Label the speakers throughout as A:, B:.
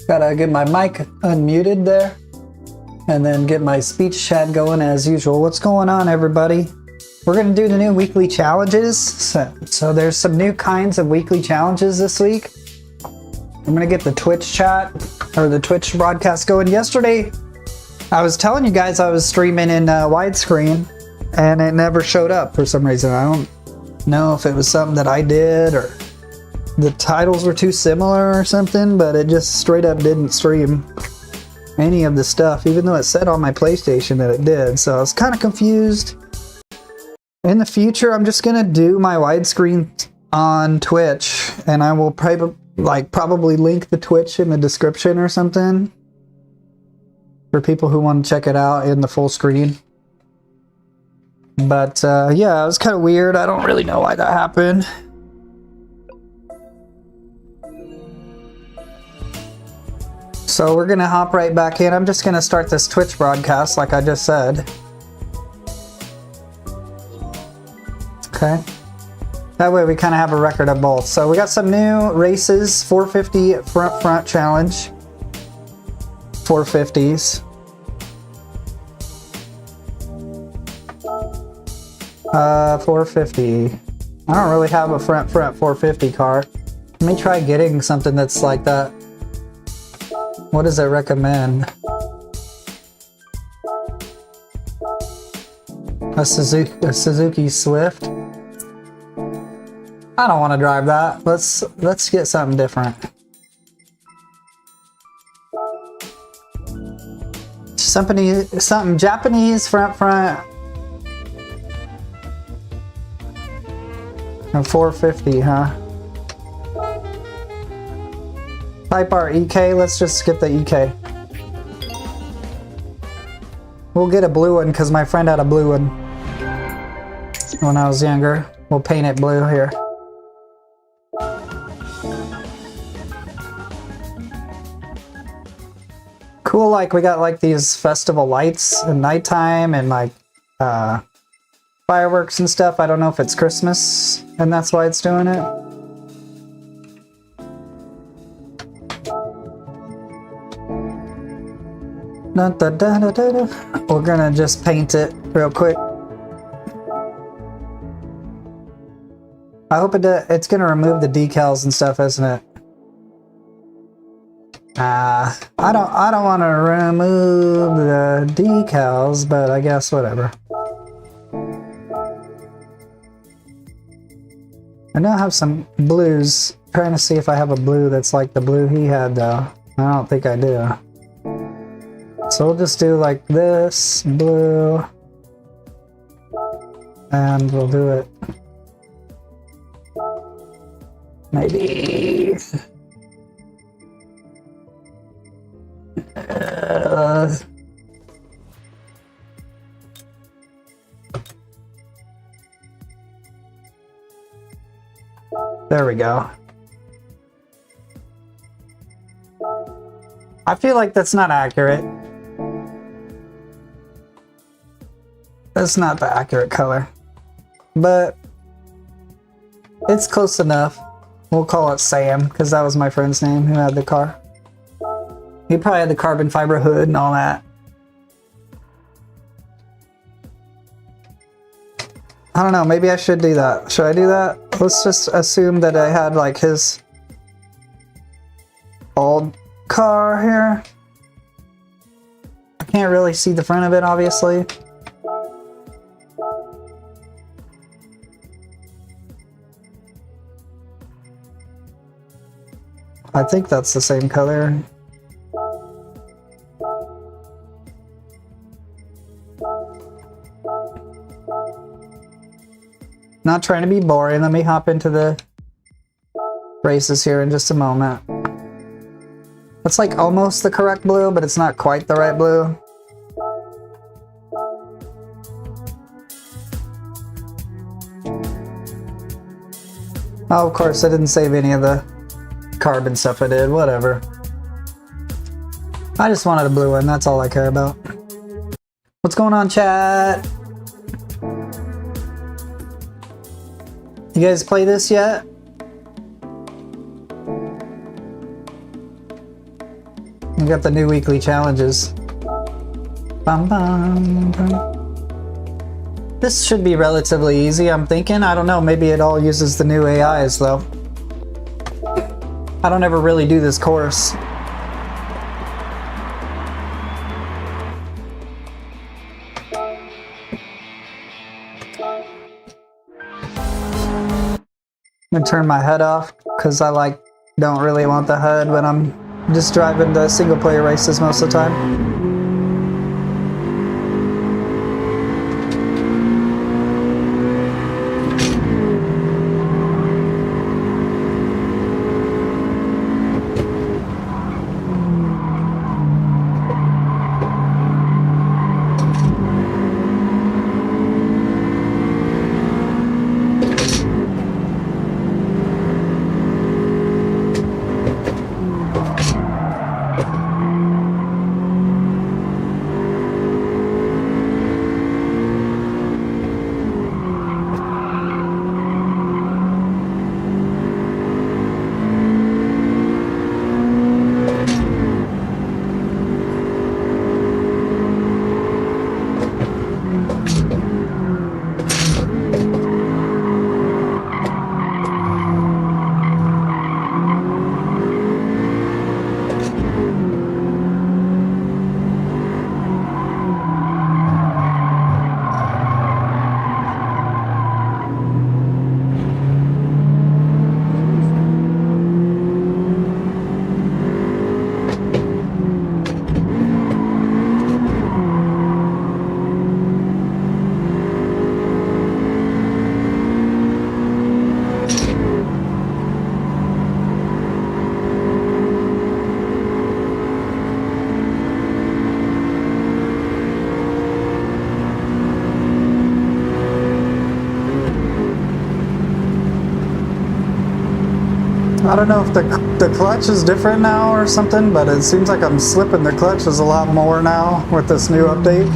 A: Gotta get my mic unmuted there. And then get my speech chat going as usual. What's going on, everybody? We're gonna do the new weekly challenges. So there's some new kinds of weekly challenges this week. I'm gonna get the Twitch chat or the Twitch broadcast going. Yesterday, I was telling you guys I was streaming in widescreen and it never showed up for some reason. I don't know if it was something that I did or the titles were too similar or something, but it just straight up didn't stream any of the stuff, even though it said on my PlayStation that it did. So I was kind of confused. In the future, I'm just gonna do my widescreen on Twitch, and I will probably link the Twitch in the description or something for people who want to check it out in the full screen. But yeah, it was kind of weird. I don't really know why that happened. So we're gonna hop right back in. I'm just gonna start this Twitch broadcast like I just said. Okay. That way we kind of have a record of both. So we got some new races, 450 front challenge. 450s. 450. I don't really have a front 450 car. Let me try getting something that's like that. What does it recommend? A Suzuki Swift? I don't want to drive that. Let's get something different. Something Japanese front. A 450, huh? Type R EK, let's just get the EK. We'll get a blue one because my friend had a blue one when I was younger. We'll paint it blue here. Cool, like we got like these festival lights at nighttime and like fireworks and stuff. I don't know if it's Christmas and that's why it's doing it. We're gonna just paint it real quick. I hope it's gonna remove the decals and stuff, isn't it? I don't want to remove the decals, but I guess whatever. I know I have some blues. I'm trying to see if I have a blue that's like the blue he had though. I don't think I do. So we'll just do like this, blue, and we'll do it. Maybe. There we go. I feel like that's not accurate. That's not the accurate color, but it's close enough. We'll call it Sam because that was my friend's name who had the car. He probably had the carbon fiber hood and all that. I don't know, maybe I should do that. Should I do that? Let's just assume that I had like his old car here. I can't really see the front of it, obviously. I think that's the same color. Not trying to be boring. Let me hop into the races here in just a moment. It's like almost the correct blue, but it's not quite the right blue. Oh, of course, I didn't save any of the carbon stuff I did. Whatever. I just wanted a blue one. That's all I care about. What's going on, chat? You guys play this yet? got the new weekly challenges. Bum, bum, bum. This should be relatively easy, I'm thinking. I don't know, maybe it all uses the new AIs though. I don't ever really do this course. I'm gonna turn my HUD off because I don't really want the HUD when I'm just driving the single player races most of the time. I don't know if the clutch is different now or something, but it seems like I'm slipping the clutches a lot more now with this new update.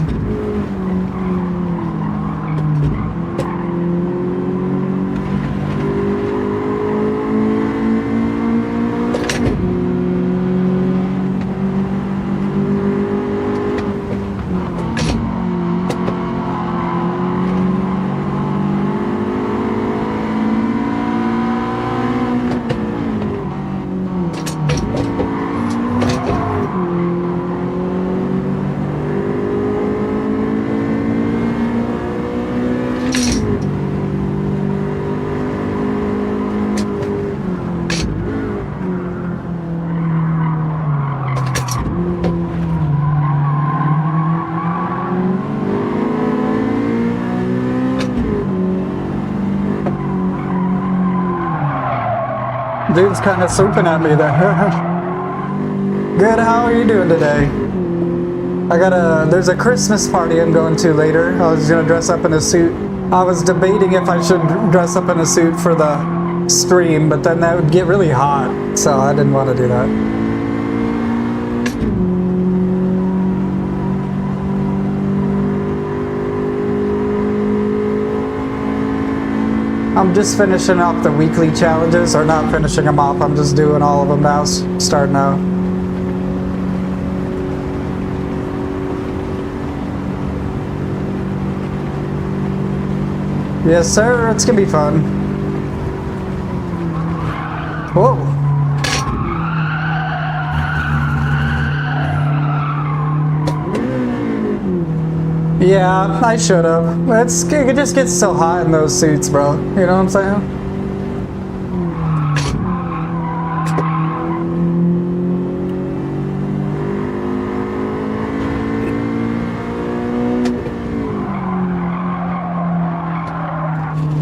A: Dude's kind of swooping at me there. Good, how are you doing today? There's a Christmas party I'm going to later. I was gonna dress up in a suit. I was debating if I should dress up in a suit for the stream, but then that would get really hot, so I didn't want to do that. I'm just finishing off the weekly challenges, or not finishing them off, I'm just doing all of them now, starting out. Yes sir, it's gonna be fun. Whoa. Yeah, I should have. It just gets so hot in those suits, bro. You know what I'm saying?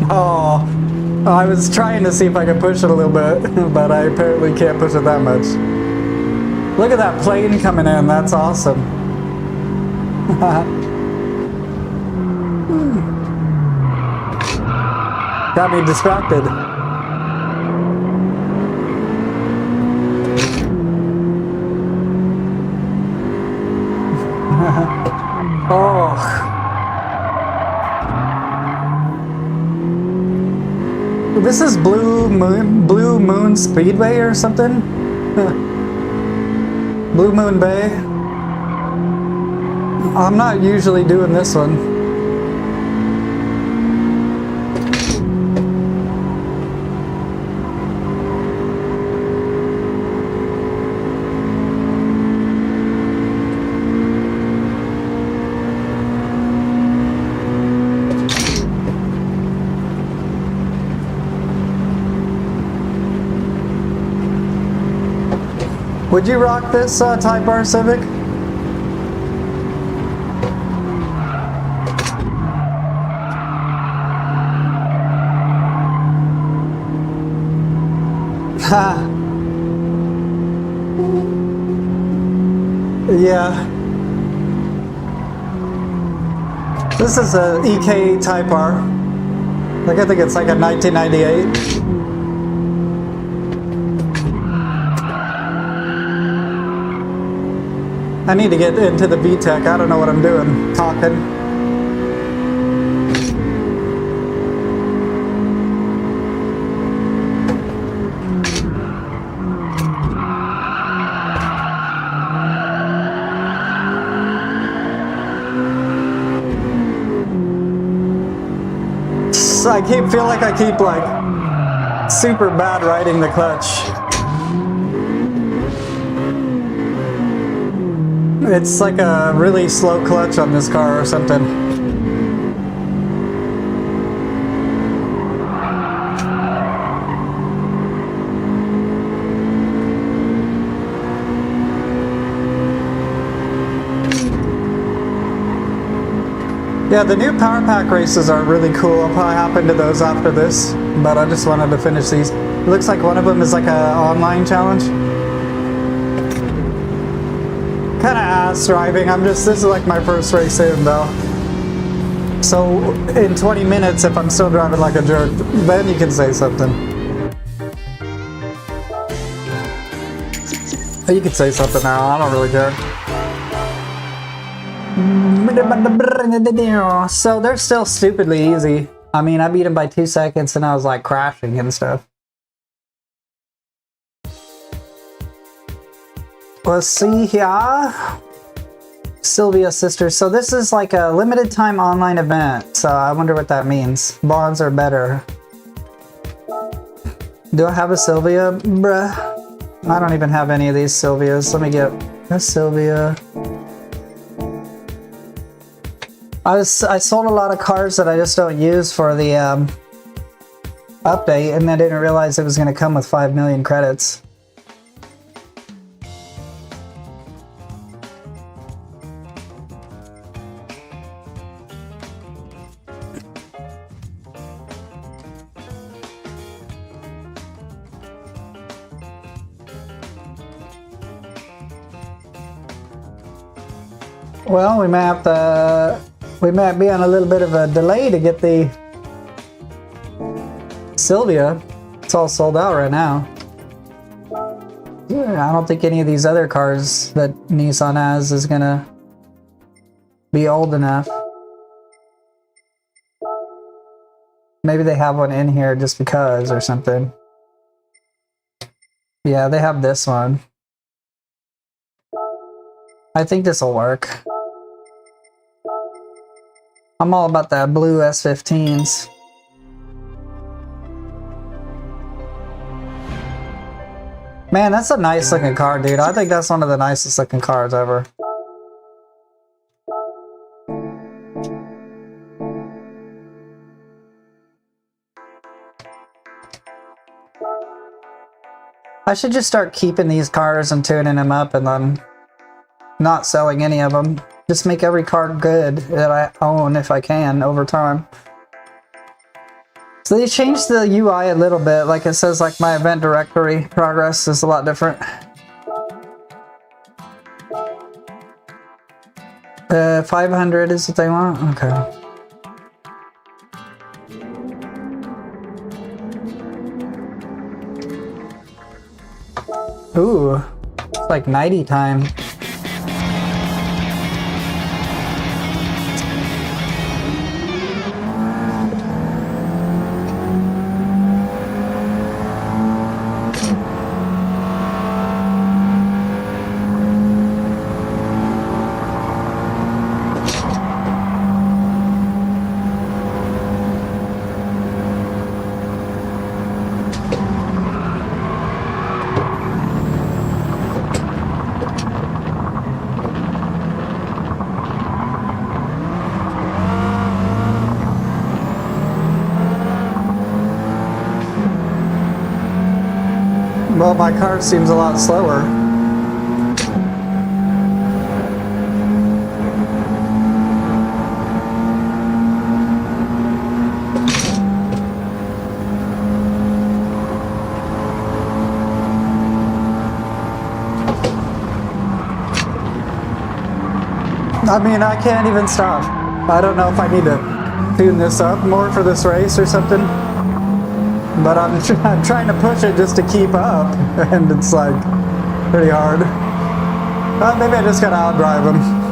A: Oh, I was trying to see if I could push it a little bit, but I apparently can't push it that much. Look at that plane coming in, that's awesome. Got me distracted. Oh. This is Blue Moon Speedway or something? Blue Moon Bay. I'm not usually doing this one. Would you rock this Type R Civic? Ha! Yeah. This is a EK Type R. Like, I think it's like a 1998. I need to get into the VTEC. I don't know what I'm doing. Talking. I feel like I keep like super bad riding the clutch. It's like a really slow clutch on this car or something. Yeah, the new Power Pack races are really cool. I'll probably hop into those after this, but I just wanted to finish these. It looks like one of them is like an online challenge. Kind of ass driving. This is like my first race in though. So in 20 minutes, if I'm still driving like a jerk, then you can say something. You can say something now, I don't really care. So they're still stupidly easy. I mean, I beat them by 2 seconds and I was like crashing and stuff. Let's see here. Silvia Sisters. So this is like a limited time online event. So I wonder what that means. Bonds are better. Do I have a Silvia? Bruh. I don't even have any of these Silvias. Let me get a Silvia. I sold a lot of cars that I just don't use for the update, and I didn't realize it was going to come with 5 million credits. Well, we might be on a little bit of a delay to get the Silvia. It's all sold out right now. Yeah, I don't think any of these other cars that Nissan has is gonna be old enough. Maybe they have one in here just because or something. Yeah, they have this one. I think this will work. I'm all about that blue S15s. Man, that's a nice looking car, dude. I think that's one of the nicest looking cars ever. I should just start keeping these cars and tuning them up and then not selling any of them. Just make every car good that I own if I can over time. So they changed the UI a little bit. Like it says, like my event directory progress is a lot different. 500 is what they want? Okay. Ooh, it's like 90 time. Well, my car seems a lot slower. I mean, I can't even stop. I don't know if I need to tune this up more for this race or something. But I'm trying to push it just to keep up, and it's like pretty hard. Maybe I just gotta outdrive him.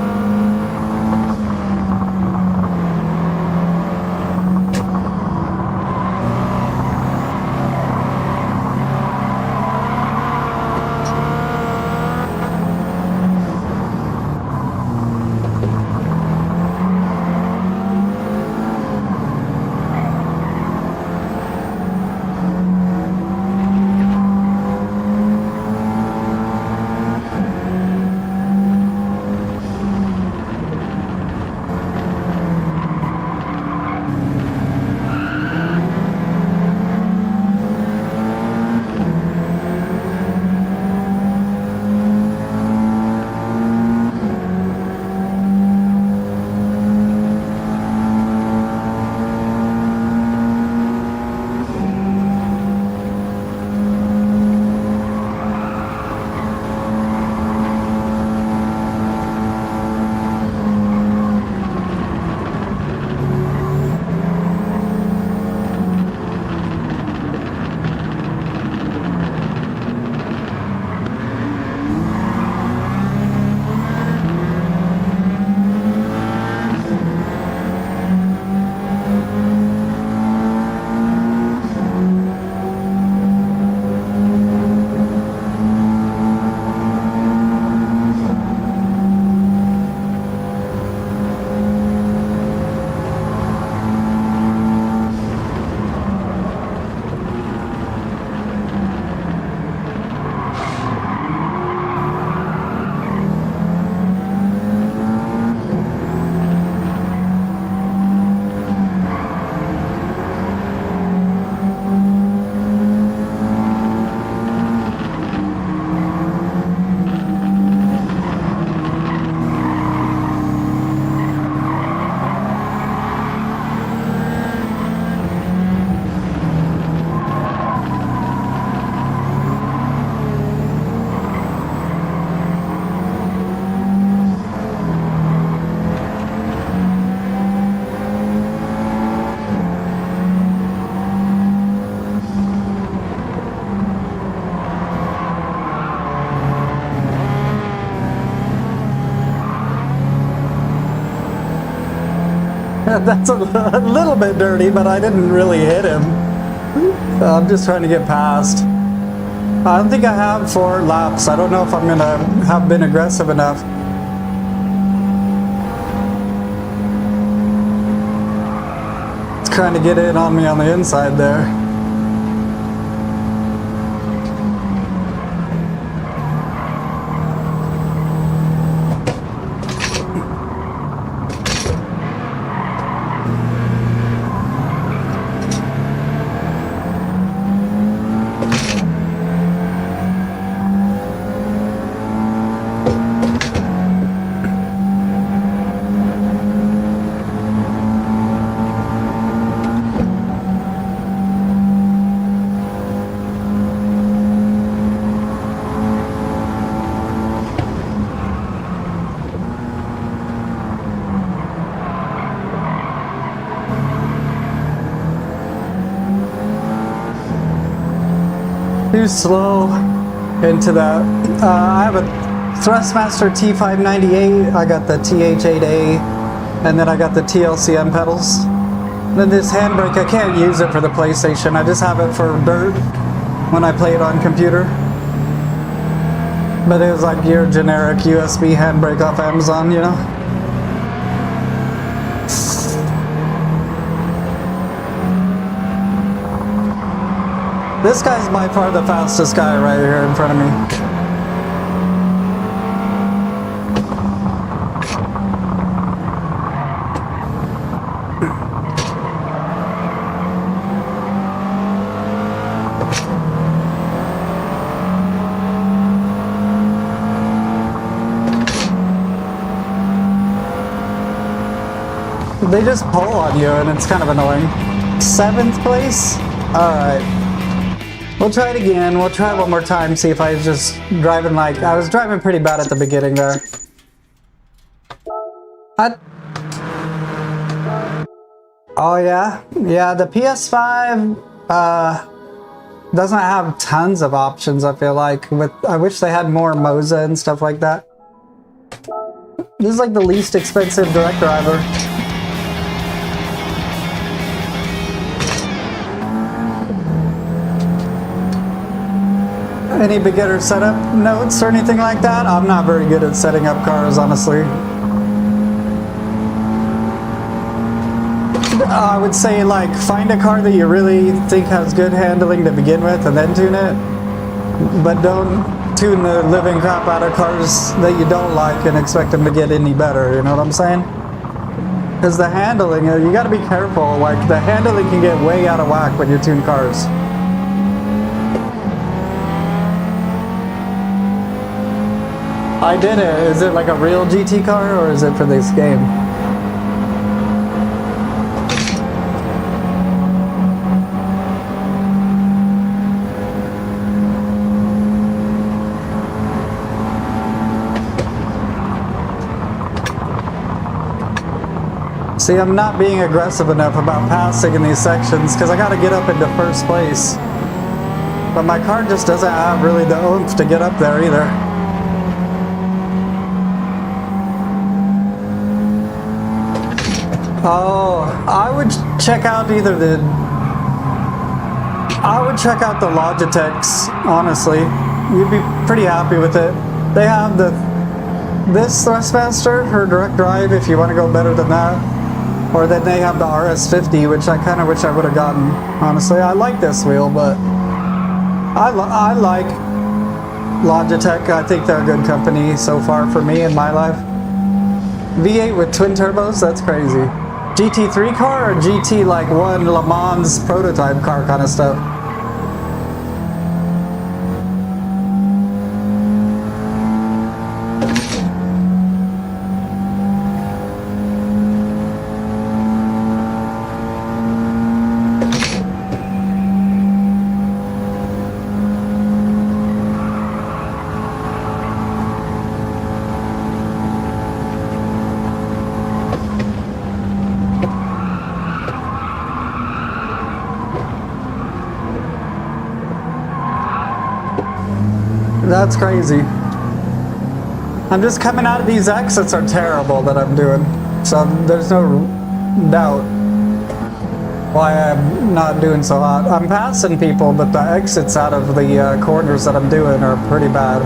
A: That's a little bit dirty, but I didn't really hit him. I'm just trying to get past. I don't think I have 4 laps. I don't know if I'm gonna have been aggressive enough. It's trying to get in on me on the inside there. Too slow into that. I have a Thrustmaster T598, I got the TH8A, and then I got the TLCM pedals. And then this handbrake, I can't use it for the PlayStation, I just have it for dirt when I play it on computer. But it was like your generic USB handbrake off Amazon, you know? This guy's by far the fastest guy right here in front of me. They just pull on you and it's kind of annoying. 7th place? Alright. We'll try it again. We'll try it one more time, see if I was just driving like... I was driving pretty bad at the beginning there. Oh yeah? Yeah, the PS5 doesn't have tons of options, I feel like. I wish they had more Moza and stuff like that. This is like the least expensive direct driver. Any beginner setup notes or anything like that? I'm not very good at setting up cars, honestly. I would say, like, find a car that you really think has good handling to begin with and then tune it. But don't tune the living crap out of cars that you don't like and expect them to get any better, you know what I'm saying? Because the handling, you gotta be careful. Like, the handling can get way out of whack when you tune cars. I did it. Is it like a real GT car or is it for this game? See, I'm not being aggressive enough about passing in these sections because I got to get up into first place. But my car just doesn't have really the oomph to get up there either. Oh, I would check out the Logitechs, honestly. You'd be pretty happy with it. They have this Thrustmaster for direct drive if you want to go better than that. Or then they have the RS50, which I kind of wish I would have gotten, honestly. I like this wheel, but I like Logitech. I think they're a good company so far for me in my life. V8 with twin turbos, that's crazy. GT3 car or GT like 1 Le Mans prototype car kind of stuff? That's crazy. I'm just coming out of these exits are terrible that I'm doing. So there's no doubt why I'm not doing so hot. I'm passing people, but the exits out of the corners that I'm doing are pretty bad.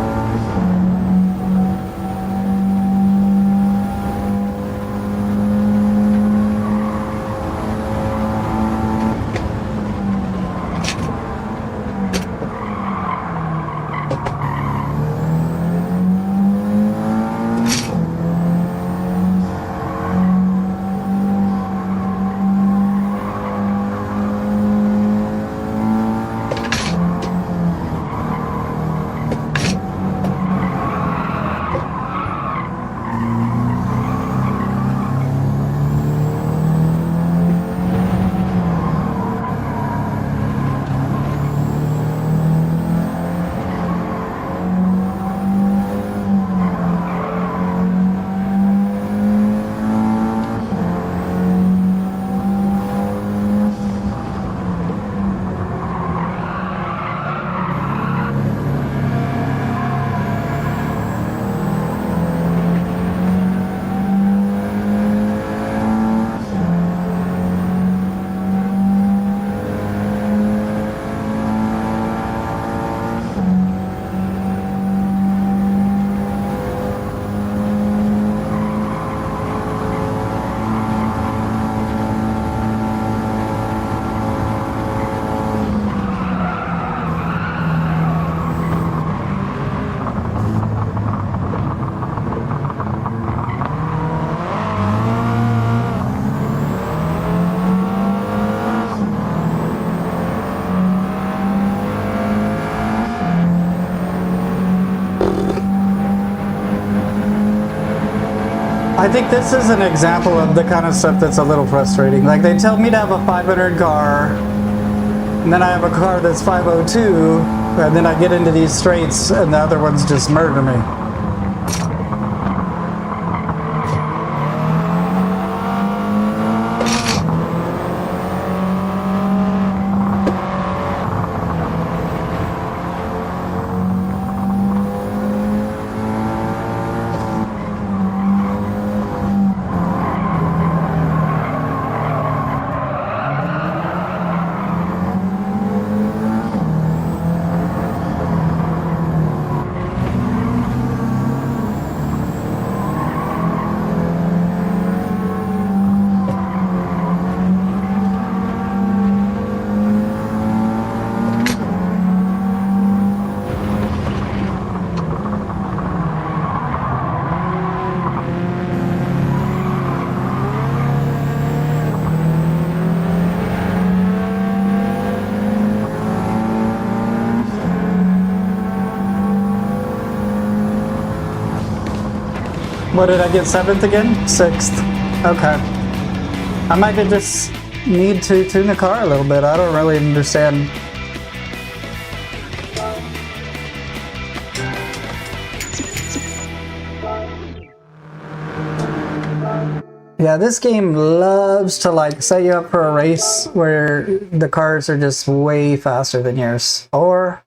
A: I think this is an example of the kind of stuff that's a little frustrating. Like, they tell me to have a 500 car, and then I have a car that's 502, and then I get into these straights, and the other ones just murder me. What did I get, 7th again? 6th. Okay. I might just need to tune the car a little bit. I don't really understand. Yeah, this game loves to like set you up for a race where the cars are just way faster than yours or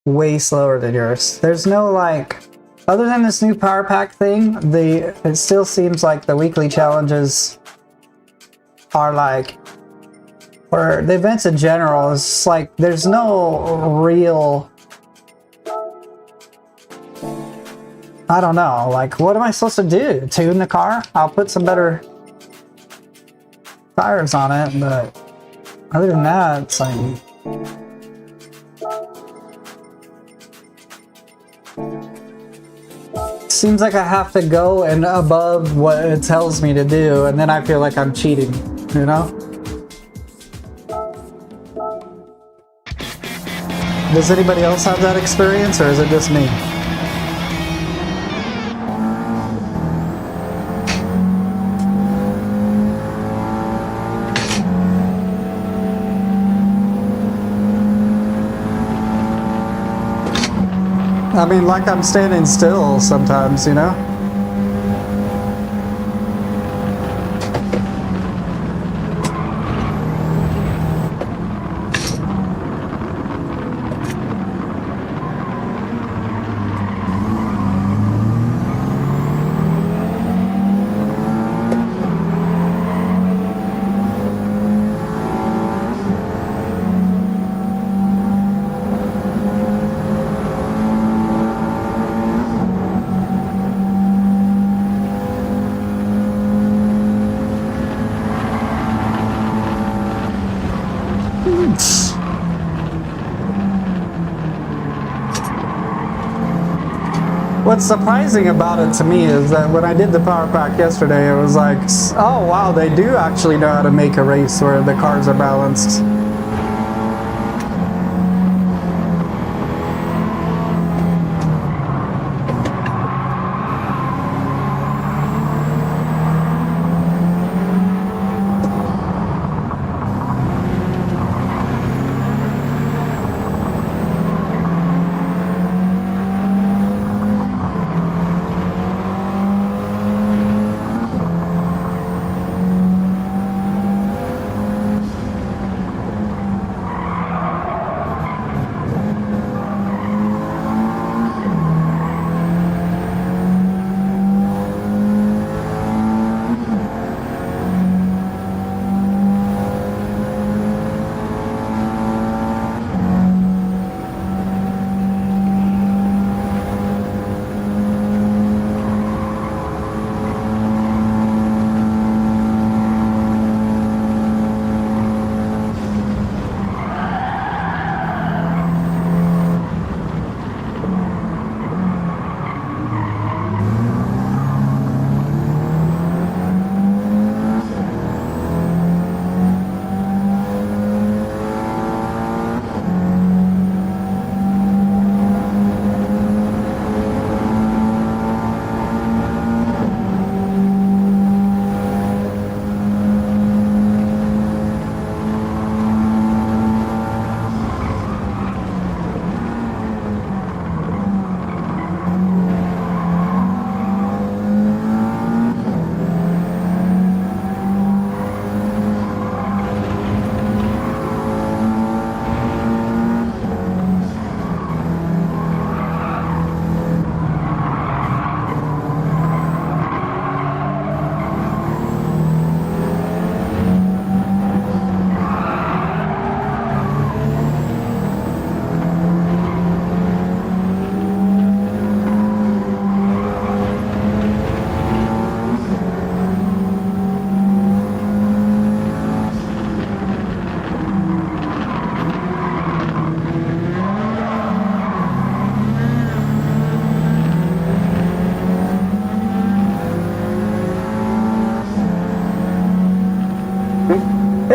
A: way slower than yours. There's no like, other than this new power pack thing, it still seems like the weekly challenges are like, or the events in general, is just like there's no real, I don't know, like what am I supposed to do? Tune the car? I'll put some better tires on it, but other than that, it's like, seems like I have to go and above what it tells me to do, and then I feel like I'm cheating, you know? Does anybody else have that experience, or is it just me? I mean, like I'm standing still sometimes, you know? What's surprising about it to me is that when I did the power pack yesterday, it was like, oh wow, they do actually know how to make a race where the cars are balanced.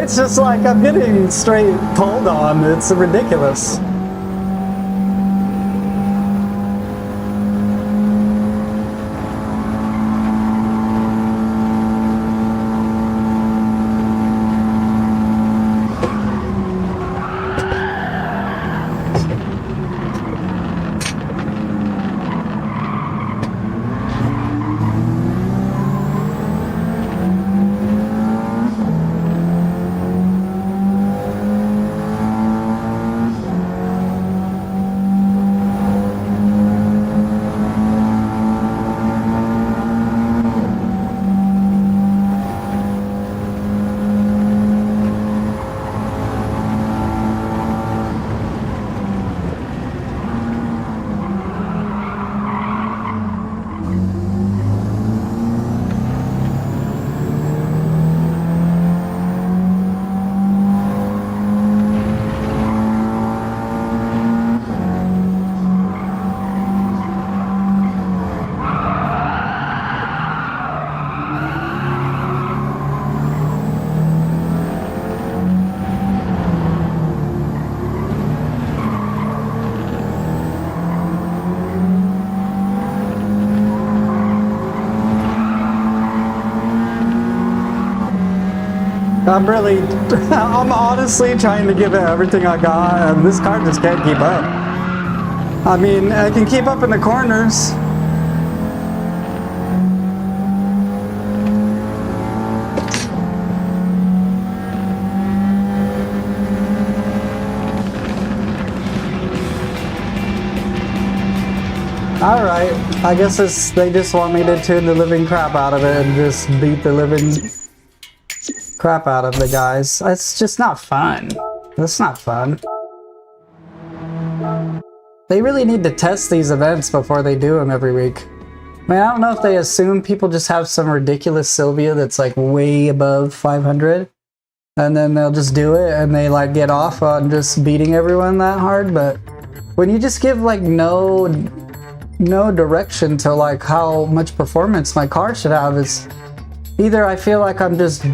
A: It's just like I'm getting straight pulled on. It's ridiculous. I'm honestly trying to give it everything I got, and this car just can't keep up. I mean, I can keep up in the corners. Alright, I guess they just want me to tune the living crap out of it and just beat the living crap out of the guys. It's just not fun. That's not fun. They really need to test these events before they do them every week. I mean, I don't know if they assume people just have some ridiculous Silvia that's like way above 500, and then they'll just do it and they like get off on just beating everyone that hard. But when you just give like no direction to like how much performance my car should have, is either I feel like I'm just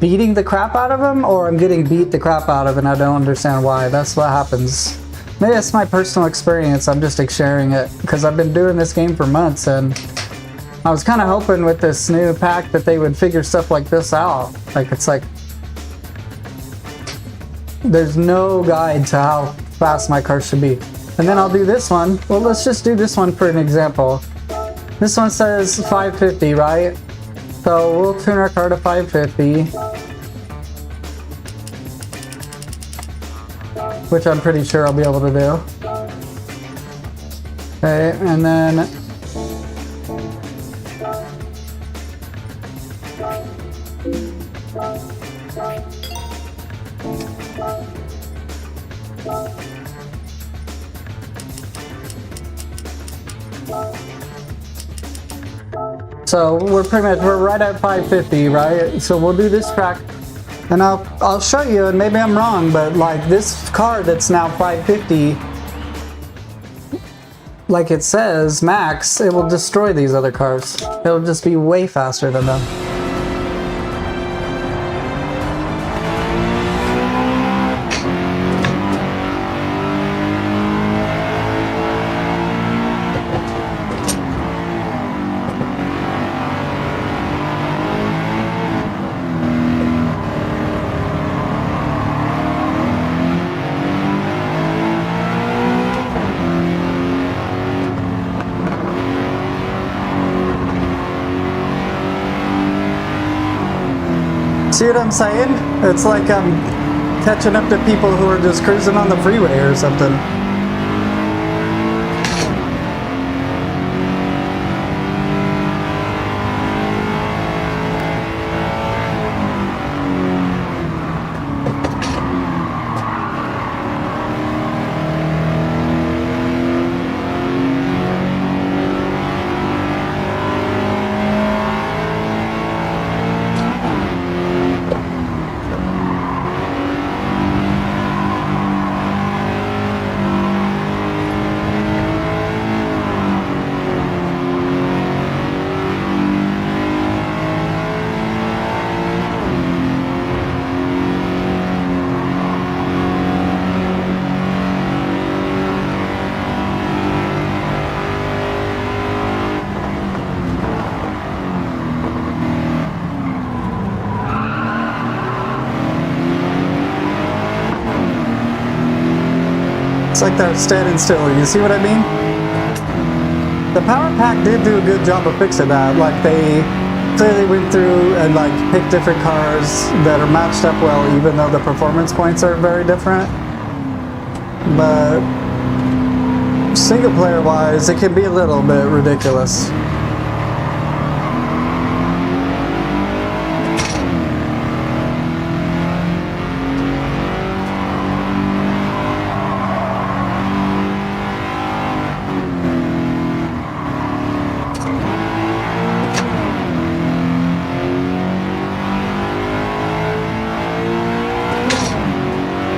A: beating the crap out of them, or I'm getting beat the crap out of, and I don't understand why. That's what happens. Maybe that's my personal experience. I'm just sharing it because I've been doing this game for months, and I was kind of hoping with this new pack that they would figure stuff like this out. Like, it's like there's no guide to how fast my car should be. And then I'll do this one. Well, let's just do this one for an example. This one says 550, right? So we'll tune our car to 550, which I'm pretty sure I'll be able to do. Okay, and then so we're right at 550, right? So we'll do this track, and I'll show you, and maybe I'm wrong, but like this car that's now 550, like it says max, it will destroy these other cars. It'll just be way faster than them. See what I'm saying? It's like I'm catching up to people who are just cruising on the freeway or something. It's like they're standing still, you see what I mean? The Power Pack did do a good job of fixing that. Like, they clearly went through and like picked different cars that are matched up well, even though the performance points are very different. But single player wise, it can be a little bit ridiculous.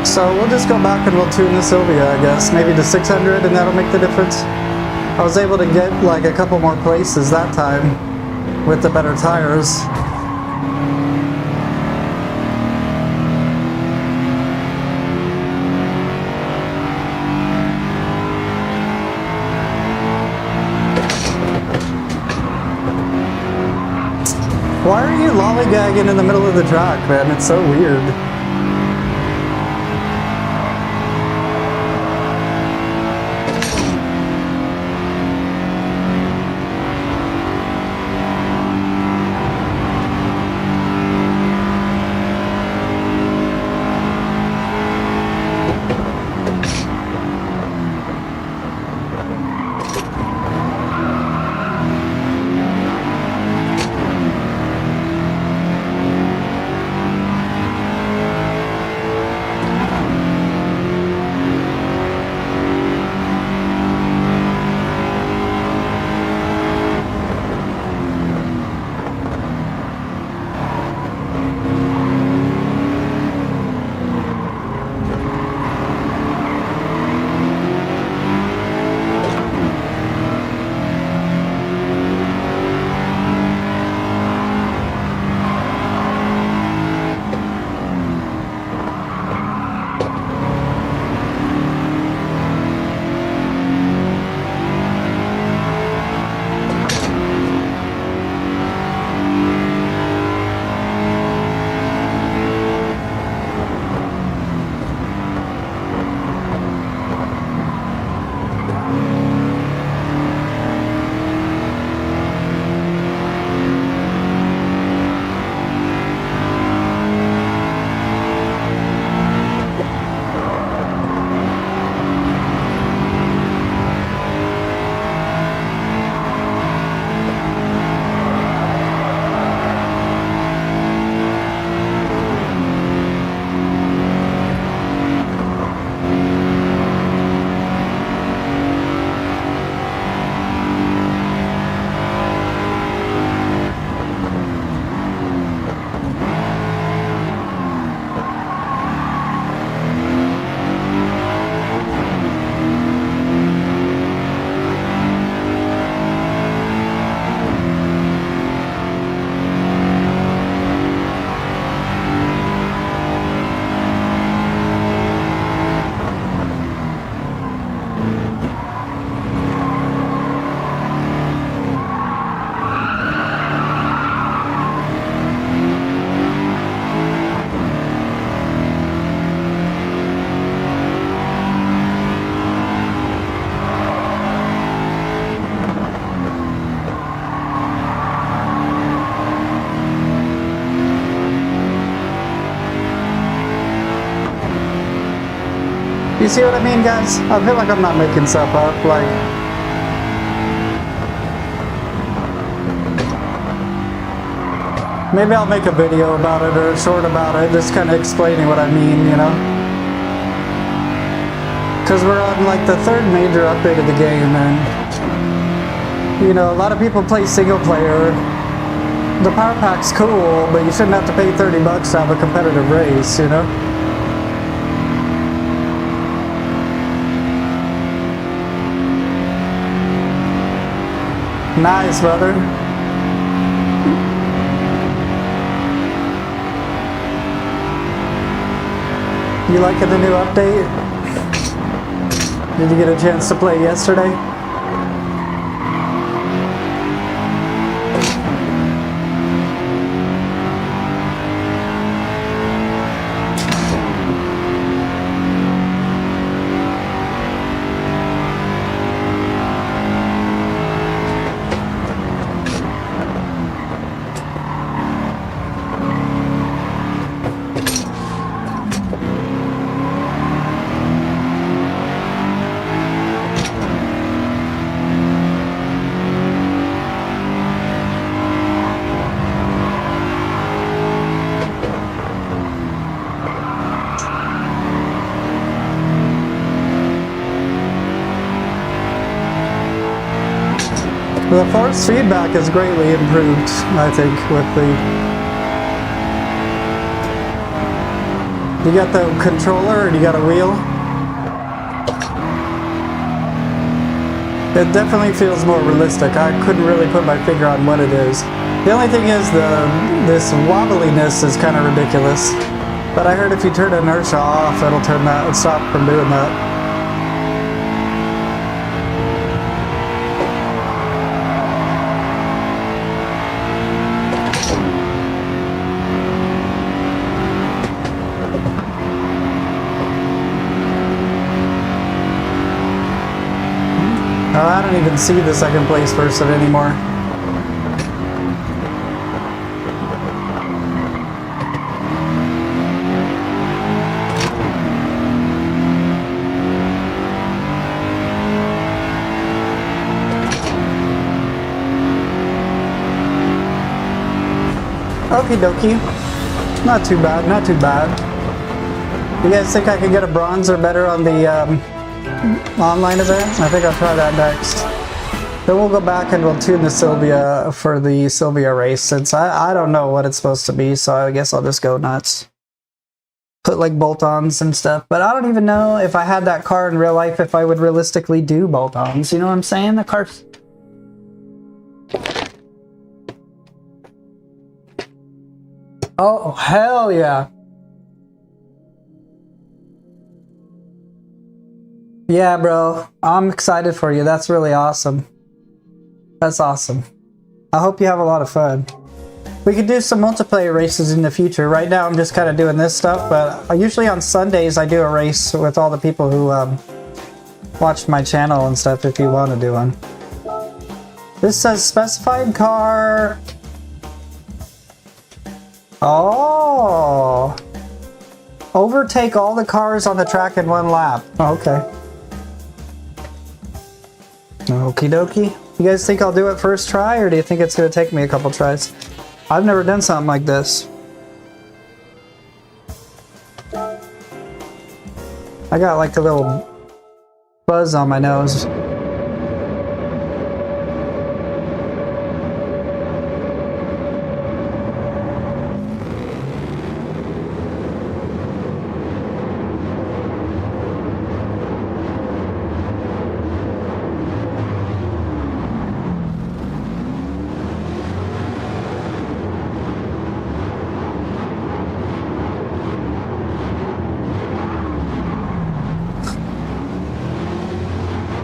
A: So we'll just go back and we'll tune the Silvia, I guess. Maybe to 600 and that'll make the difference. I was able to get like a couple more places that time with the better tires. Why are you lollygagging in the middle of the track, man? It's so weird. You see what I mean, guys? I feel like I'm not making stuff up. Like, maybe I'll make a video about it or a short about it, just kind of explaining what I mean, you know? Because we're on like the third major update of the game, and you know, a lot of people play single player. The power pack's cool, but you shouldn't have to pay 30 bucks to have a competitive race, you know? Nice, brother. You liking the new update? Did you get a chance to play yesterday? The force feedback is greatly improved, I think, with the... You got the controller or you got a wheel? It definitely feels more realistic. I couldn't really put my finger on what it is. The only thing is this wobbliness is kind of ridiculous. But I heard if you turn inertia off, it'll stop from doing that. I don't even see the second place person anymore. Okie dokie. Not too bad, not too bad. You guys think I could get a bronze or better on the online event? I think I'll try that next. Then we'll go back and we'll tune the Silvia for the Silvia race, since I don't know what it's supposed to be, so I guess I'll just go nuts. Put like bolt-ons and stuff, but I don't even know if I had that car in real life if I would realistically do bolt-ons, you know what I'm saying? The car's... Oh, hell yeah. Yeah, bro. I'm excited for you. That's really awesome. That's awesome. I hope you have a lot of fun. We could do some multiplayer races in the future. Right now I'm just kind of doing this stuff, but usually on Sundays I do a race with all the people who watch my channel and stuff if you want to do one. This says specified car... Oh! Overtake all the cars on the track in one lap. Oh, okay. Okie dokie. You guys think I'll do it first try, or do you think it's going to take me a couple tries? I've never done something like this. I got like a little buzz on my nose.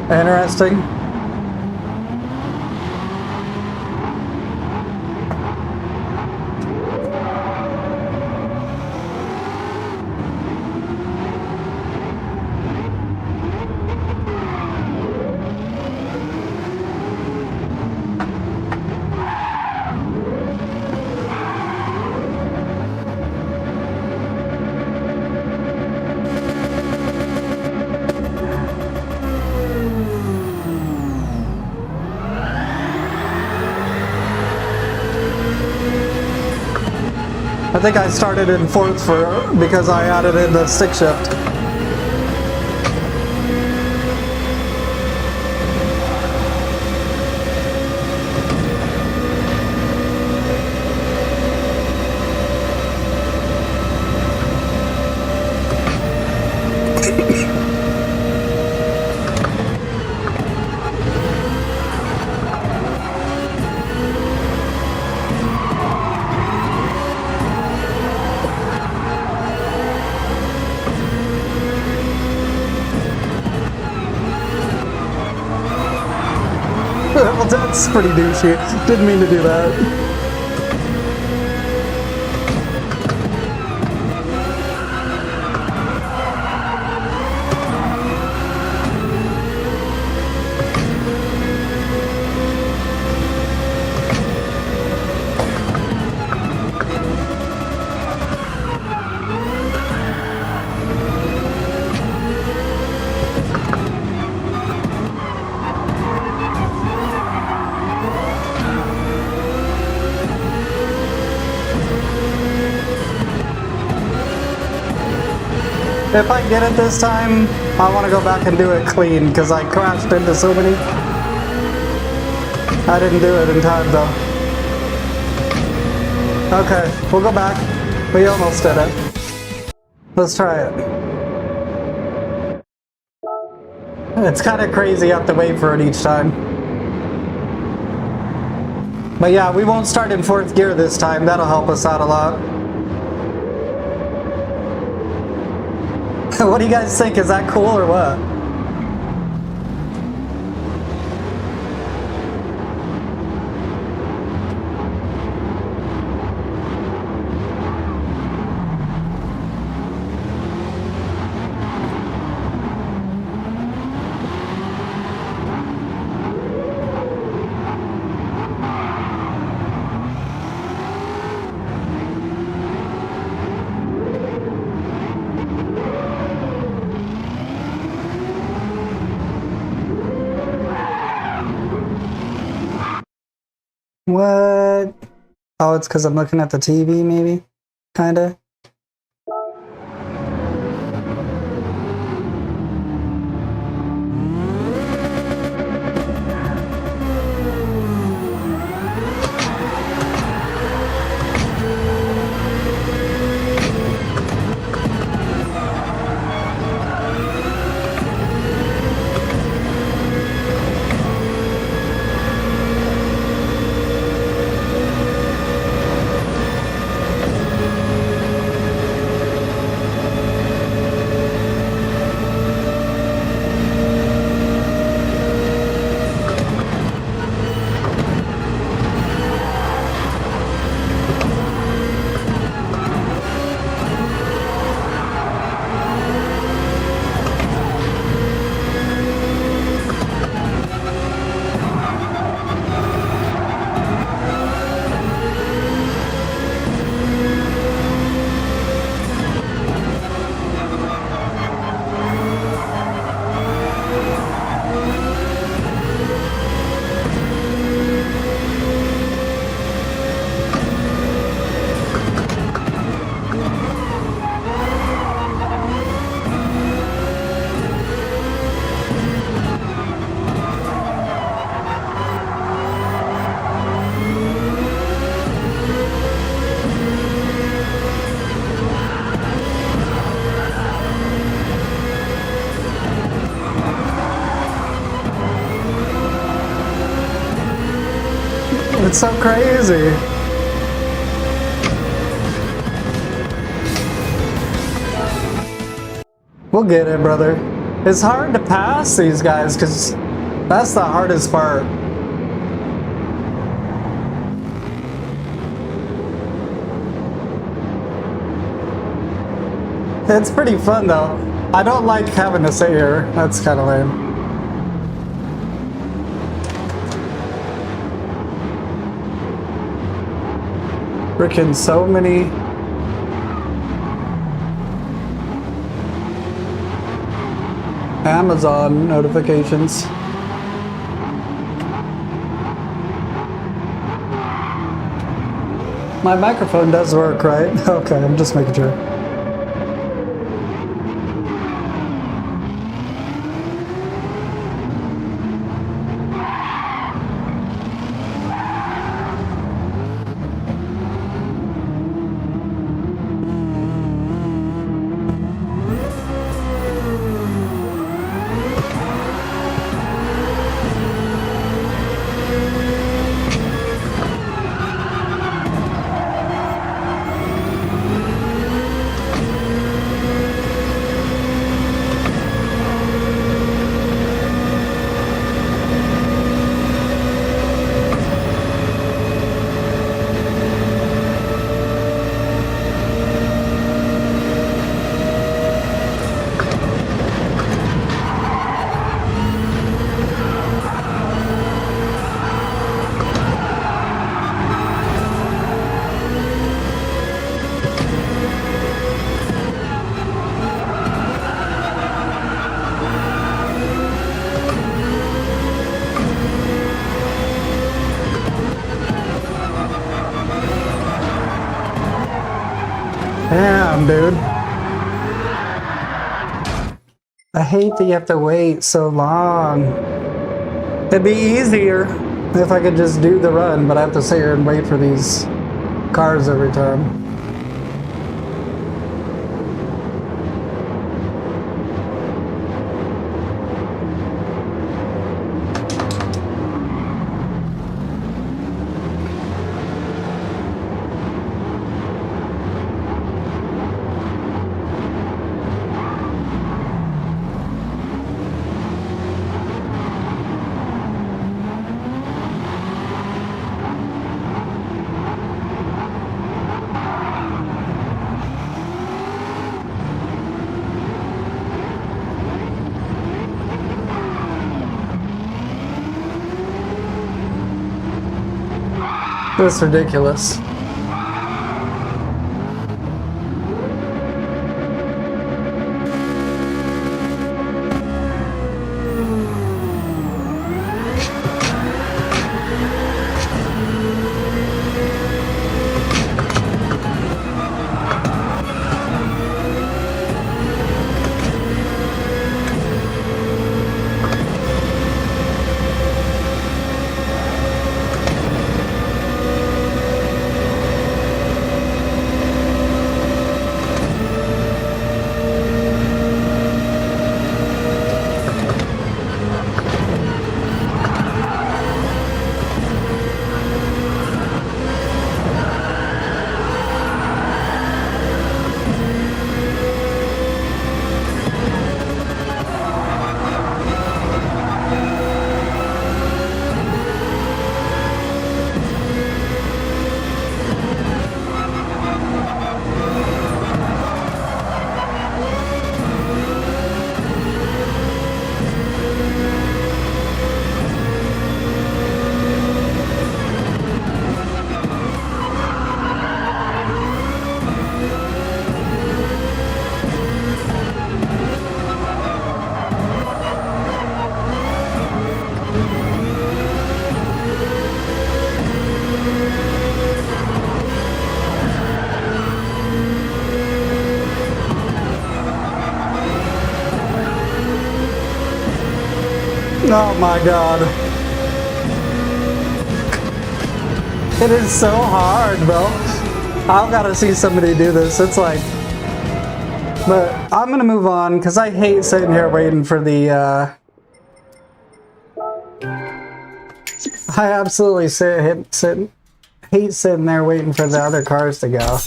A: Interesting. I think I started in 4th because I added in the stick shift. Well, that's pretty douchey. Didn't mean to do that. If I get it this time, I want to go back and do it clean because I crashed into so many. I didn't do it in time though. Okay, we'll go back. We almost did it. Let's try it. It's kind of crazy you have to wait for it each time. But yeah, we won't start in 4th gear this time. That'll help us out a lot. What do you guys think? Is that cool or what? What? Oh, it's because I'm looking at the TV, maybe? Kinda? It's so crazy. We'll get it, brother. It's hard to pass these guys because that's the hardest part. It's pretty fun though. I don't like having to sit here. That's kind of lame. Freaking so many. Amazon notifications. My microphone does work, right? Okay, I'm just making sure. Damn, dude. I hate that you have to wait so long. It'd be easier If I could just do the run, but I have to sit here and wait for these cars every time. That's ridiculous. Oh my god. It is so hard, bro. I've got to see somebody do this. It's like... But I'm going to move on because I hate sitting here waiting for the... I absolutely hate sitting there waiting for the other cars to go.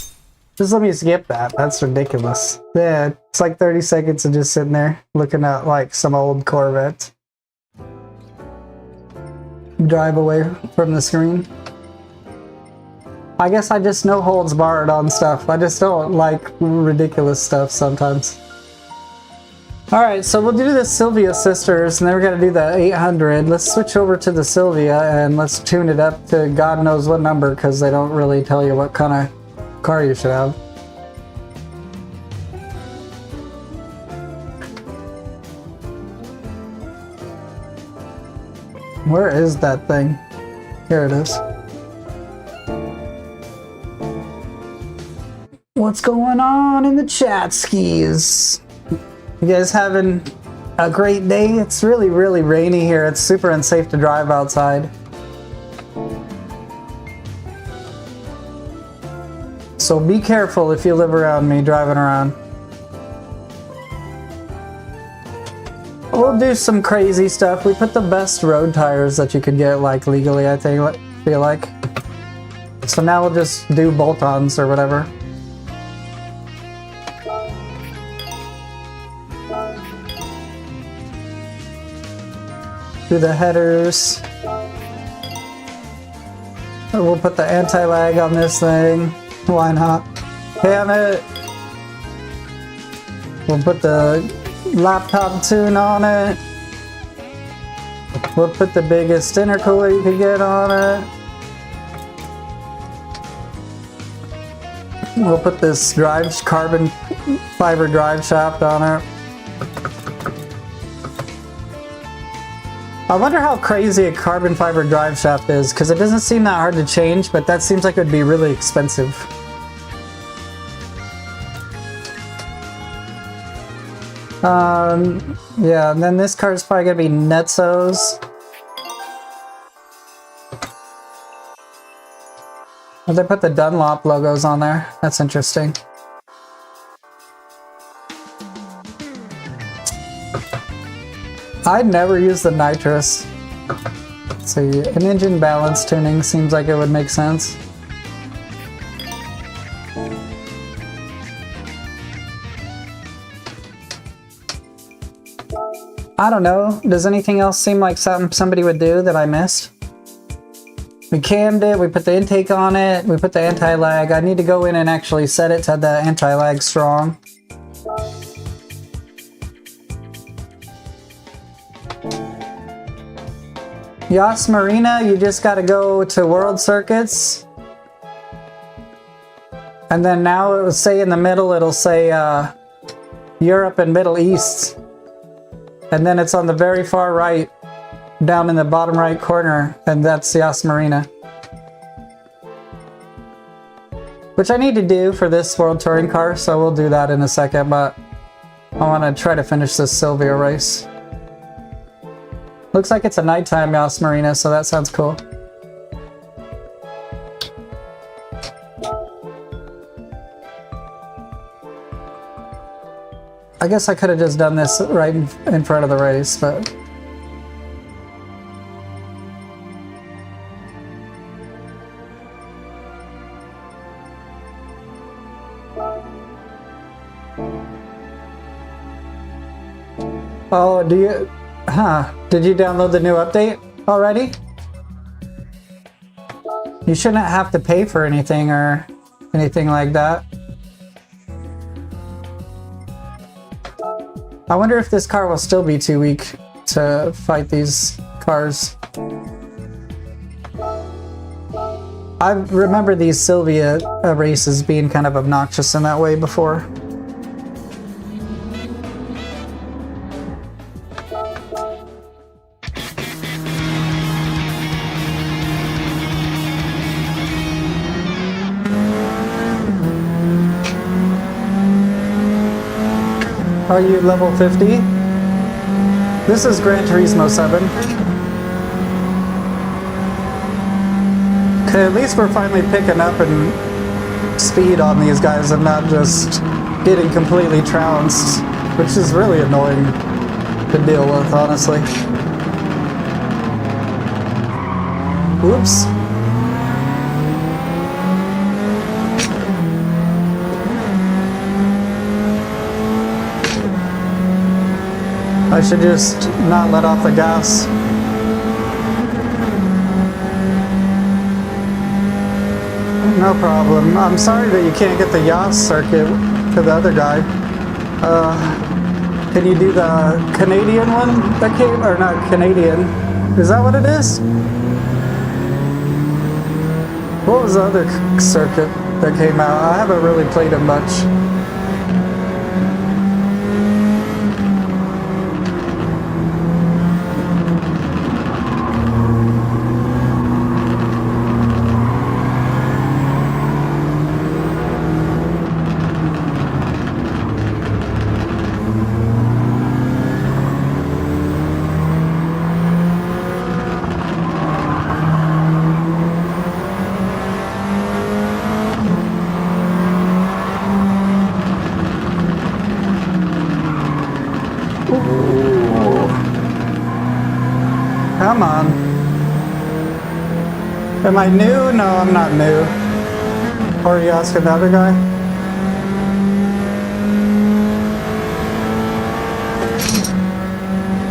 A: Just let me skip that. That's ridiculous. Yeah, it's like 30 seconds of just sitting there looking at like some old Corvette. Drive away from the screen. I guess I just no holds barred on stuff. I just don't like ridiculous stuff sometimes. Alright, so we'll do the Silvia sisters, and then we're going to do the 800. Let's switch over to the Silvia, and let's tune it up to God knows what number, because they don't really tell you what kind of car you should have. Where is that thing? Here it is. What's going on in the chat skis? You guys having a great day? It's really, really rainy here. It's super unsafe to drive outside. So be careful if you live around me driving around. We'll do some crazy stuff. We put the best road tires that you could get like legally, I feel like. So now we'll just do bolt-ons or whatever. Do the headers. We'll put the anti-lag on this thing. Why not? Damn it! We'll put the laptop tune on it. We'll put the biggest intercooler you can get on it. We'll put this carbon fiber drive shaft on it. I wonder how crazy a carbon fiber drive shaft is, because it doesn't seem that hard to change, but that seems like it would be really expensive. Yeah, and then this car is probably going to be Netso's. Oh, they put the Dunlop logos on there. That's interesting. I'd never use the nitrous. See, an engine balance tuning seems like it would make sense. I don't know. Does anything else seem like something somebody would do that I missed? We cammed it, we put the intake on it, we put the anti-lag. I need to go in and actually set it to the anti-lag strong. Yas Marina, you just gotta go to World Circuits. And then now it will say in the middle, it'll say Europe and Middle East. And then it's on the very far right, down in the bottom right corner, and that's Yas Marina. Which I need to do for this World Touring car, so we'll do that in a second, but I want to try to finish this Silvia race. Looks like it's a nighttime Yas Marina, so that sounds cool. I guess I could have just done this right in front of the race, but... Oh, do you... Huh. Did you download the new update already? You shouldn't have to pay for anything or anything like that. I wonder if this car will still be too weak to fight these cars. I remember these Silvia races being kind of obnoxious in that way before. Are you level 50? This is Gran Turismo 7. Okay, at least we're finally picking up in speed on these guys and not just getting completely trounced, which is really annoying to deal with, honestly. Whoops. I should just not let off the gas. No problem. I'm sorry that you can't get the Yas circuit to the other guy. Can you do the Canadian one that came, or not Canadian? Is that what it is? What was the other circuit that came out? I haven't really played it much. Come on. Am I new? No, I'm not new. Or are you asking the other guy?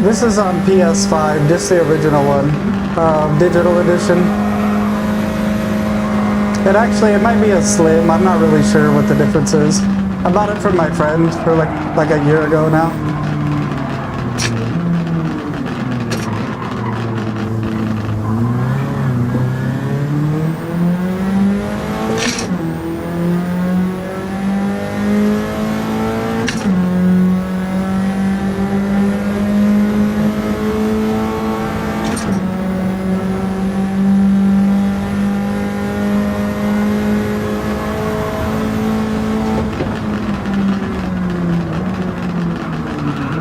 A: This is on PS5, just the original one. Digital edition. It might be a slim, I'm not really sure what the difference is. I bought it from my friend for like a year ago now.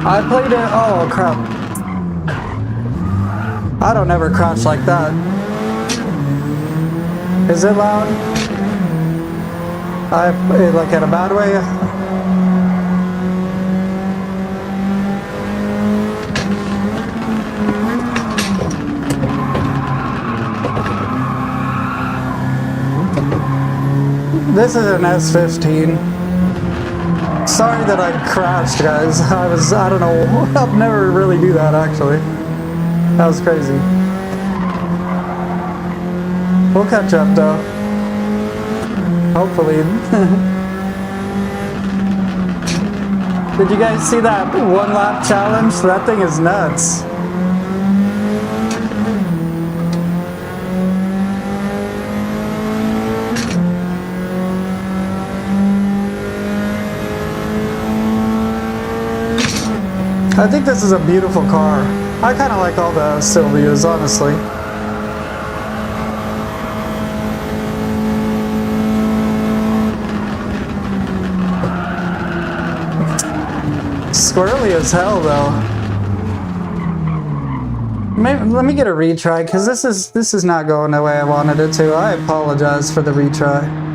A: I played it, oh crap. I don't ever crouch like that. Is it loud? Like in a bad way. This is an S15. Sorry that I crashed, guys. I don't know. I'll never really do that, actually. That was crazy. We'll catch up, though. Hopefully. Did you guys see that one lap challenge? That thing is nuts. I think this is a beautiful car. I kind of like all the Silvias, honestly. Squirrely as hell, though. Maybe, let me get a retry, because this is not going the way I wanted it to. I apologize for the retry.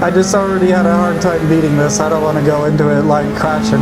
A: I just already had a hard time beating this. I don't want to go into it like crashing.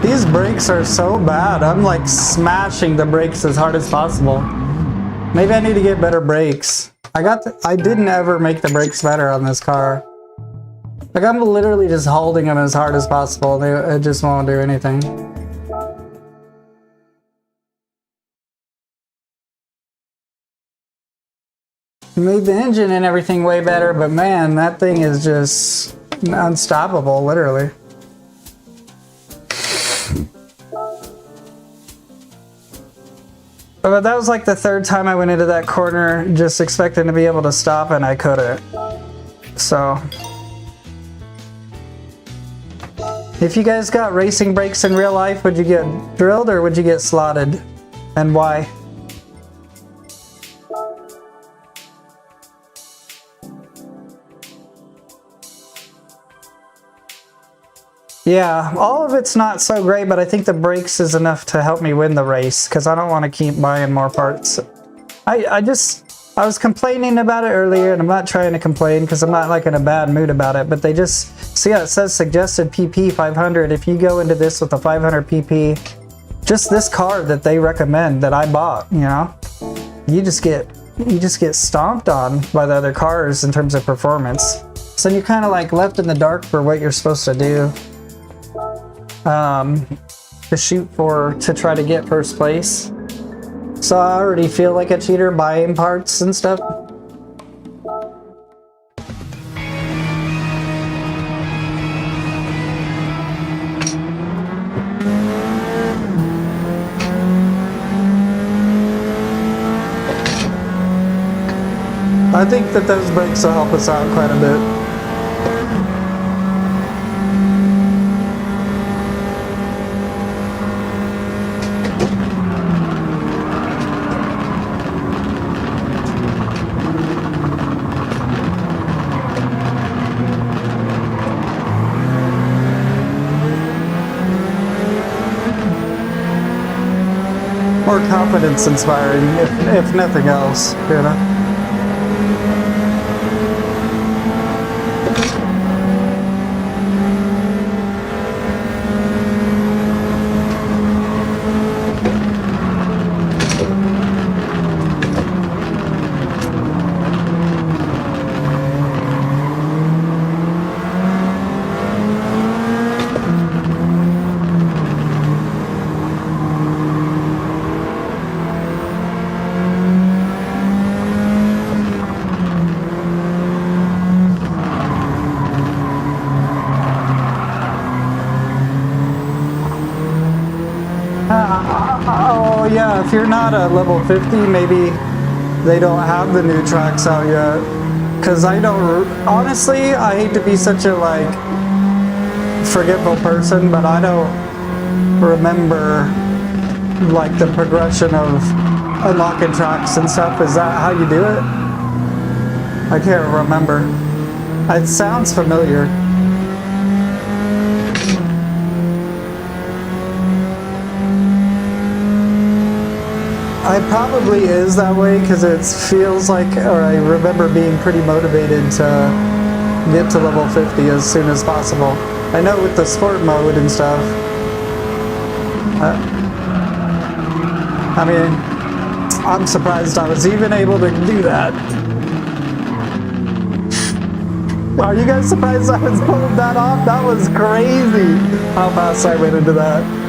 A: These brakes are so bad. I'm like smashing the brakes as hard as possible. Maybe I need to get better brakes. I didn't ever make the brakes better on this car. Like, I'm literally just holding them as hard as possible. It just won't do anything. Made the engine and everything way better, but man, that thing is just unstoppable, literally. But that was like the third time I went into that corner just expecting to be able to stop, and I couldn't. So if you guys got racing brakes in real life, would you get drilled or would you get slotted? And why? Yeah, all of it's not so great, but I think the brakes is enough to help me win the race, because I don't want to keep buying more parts. I was complaining about it earlier, and I'm not trying to complain because I'm not like in a bad mood about it, but they just, see how it says suggested PP 500. If you go into this with a 500 PP, just this car that they recommend that I bought, you know, you just get stomped on by the other cars in terms of performance. So you're kind of like left in the dark for what you're supposed to do. To shoot for, to try to get first place. So I already feel like a cheater buying parts and stuff. I think that those brakes will help us out quite a bit. More confidence inspiring, if nothing else, you know. yeah, if you're not at level 50, maybe they don't have the new tracks out yet. Cause I don't, honestly, I hate to be such a like forgetful person, but I don't remember like the progression of unlocking tracks and stuff. Is that how you do it? I can't remember. It sounds familiar. It probably is that way because it feels like, or I remember being pretty motivated to get to level 50 as soon as possible. I know with the sport mode and stuff. I mean, I'm surprised I was even able to do that. Are you guys surprised I was pulling that off? That was crazy how fast I went into that.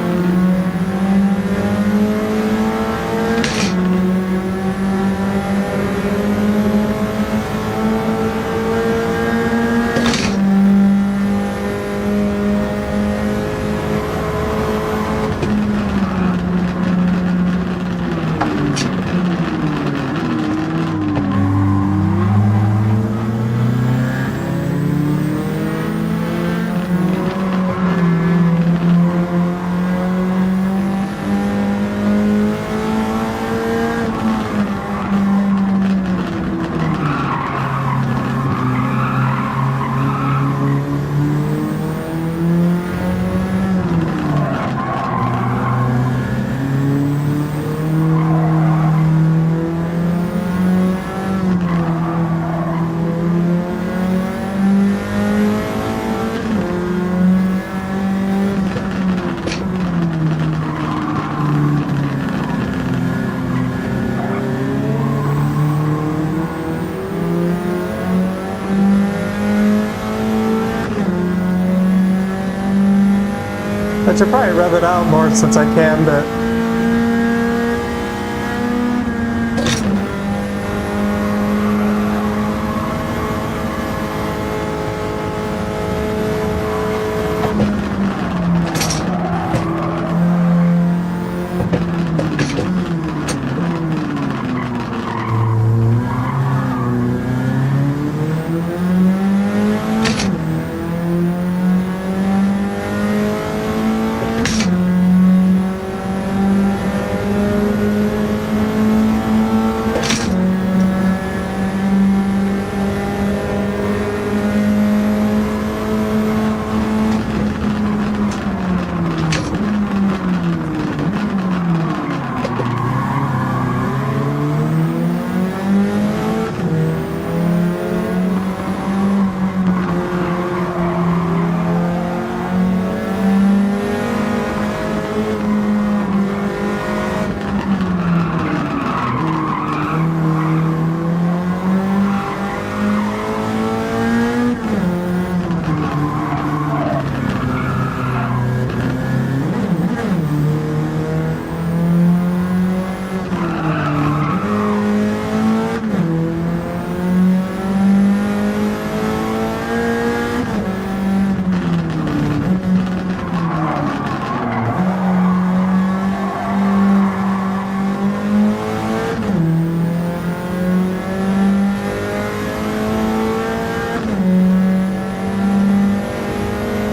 A: I should probably rev it out more since I can, but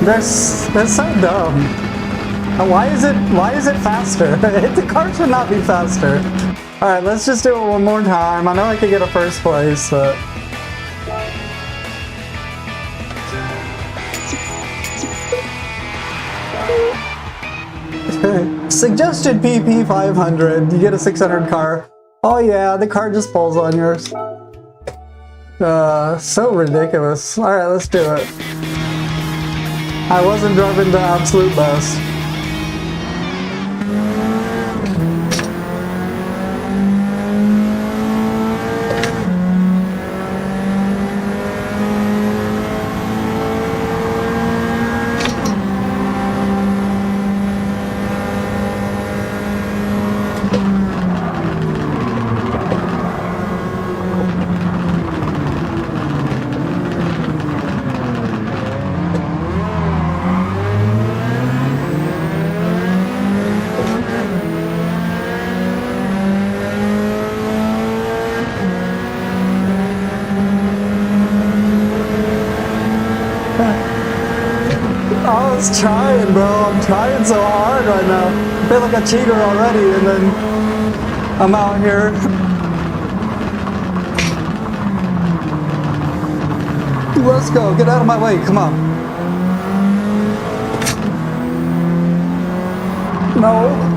A: that's so dumb. Why is it faster? The car should not be faster. Alright, let's just do it one more time. I know I could get a first place, but suggested PP 500. You get a 600 car. Oh yeah, the car just pulls on yours. So ridiculous. Alright, let's do it. I wasn't driving the absolute best. just trying, bro. I'm trying so hard right now. I feel like a cheater already, and then I'm out here. Let's go. Get out of my way. Come on. No.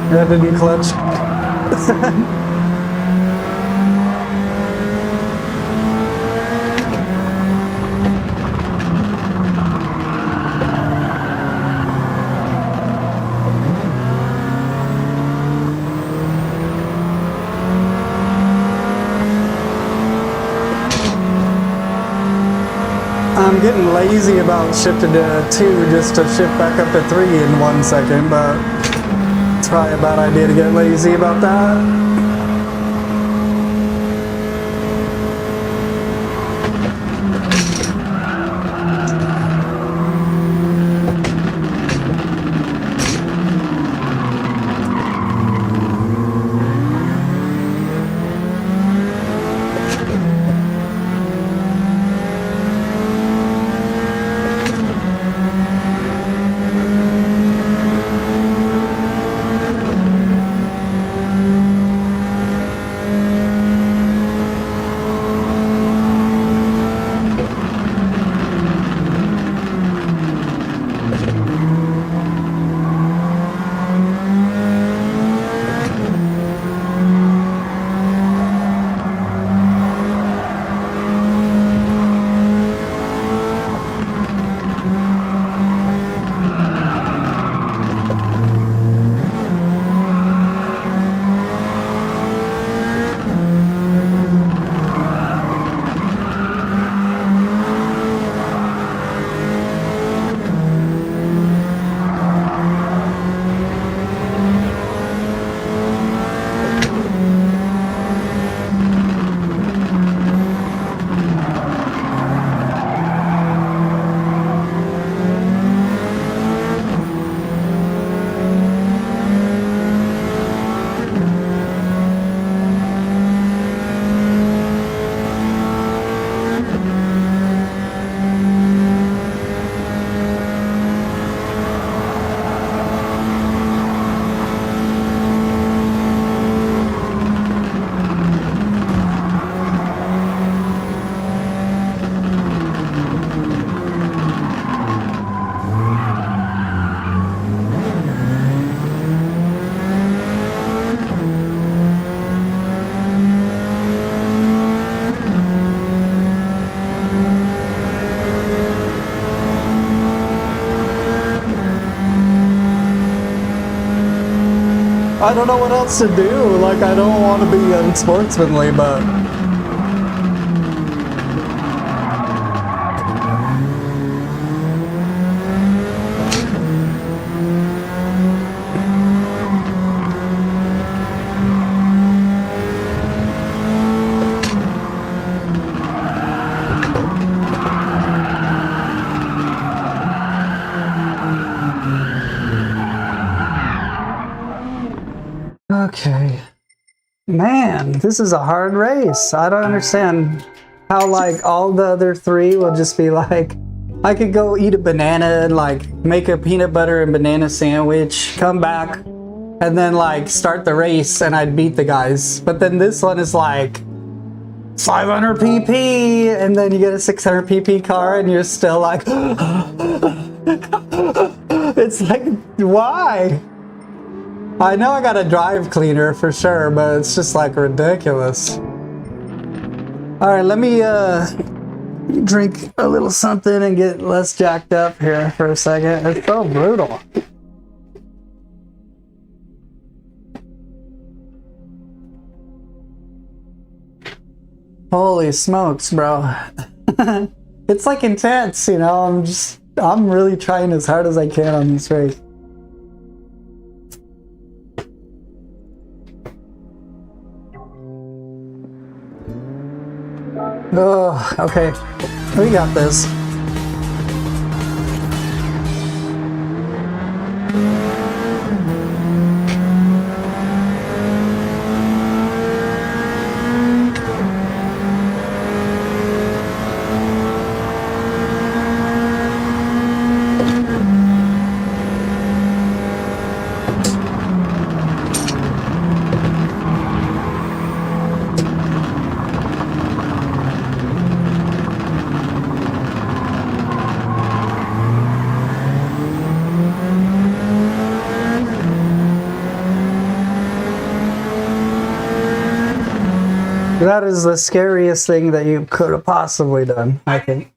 A: That didn't clutch. I'm getting lazy about shifting to 2 just to shift back up to 3 in 1 second, but it's probably a bad idea to get lazy about that. I don't know what else to do. Like, I don't want to be unsportsmanly, but okay. Man, this is a hard race. I don't understand how, like, all the other 3 will just be like, I could go eat a banana and, like, make a peanut butter and banana sandwich, come back, and then, like, start the race, and I'd beat the guys. But then this one is, like, 500 pp, and then you get a 600 pp car, and you're still like, it's like, why? I know I got a drive cleaner for sure, but it's just like ridiculous. All right, let me drink a little something and get less jacked up here for a second. It's so brutal. Holy smokes, bro. It's like intense, you know. I'm really trying as hard as I can on this race. Oh, okay. We got this. That is the scariest thing that you could have possibly done, I think.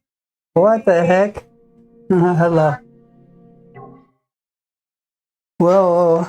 A: What the heck? Hello. Whoa.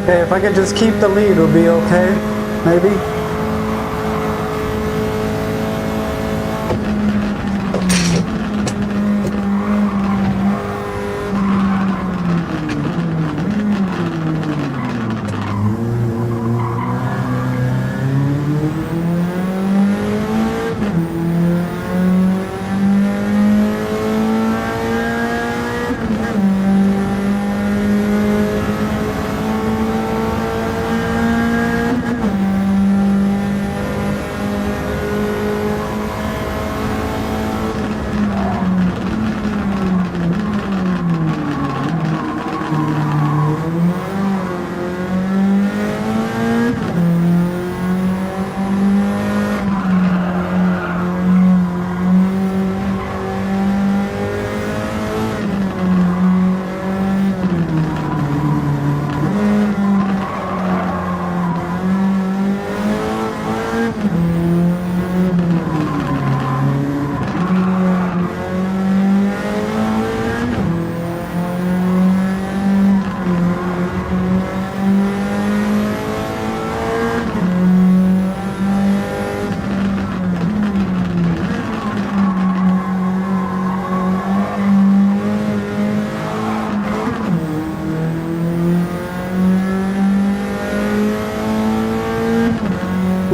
A: Okay, if I could just keep the lead, we'll be okay, maybe.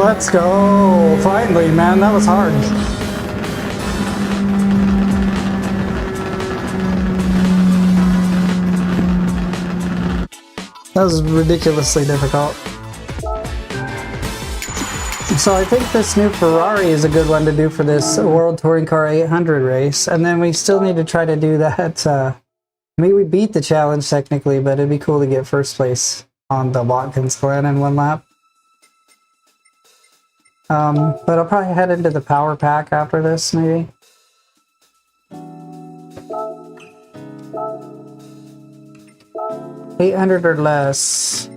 A: Let's go! Finally, man, that was hard. That was ridiculously difficult. So I think this new Ferrari is a good one to do for this World Touring Car 800 race. And then we still need to try to do that. I mean, we beat the challenge technically, but it'd be cool to get first place on the Watkins Glen in one lap. But I'll probably head into the power pack after this, maybe. $800 or less.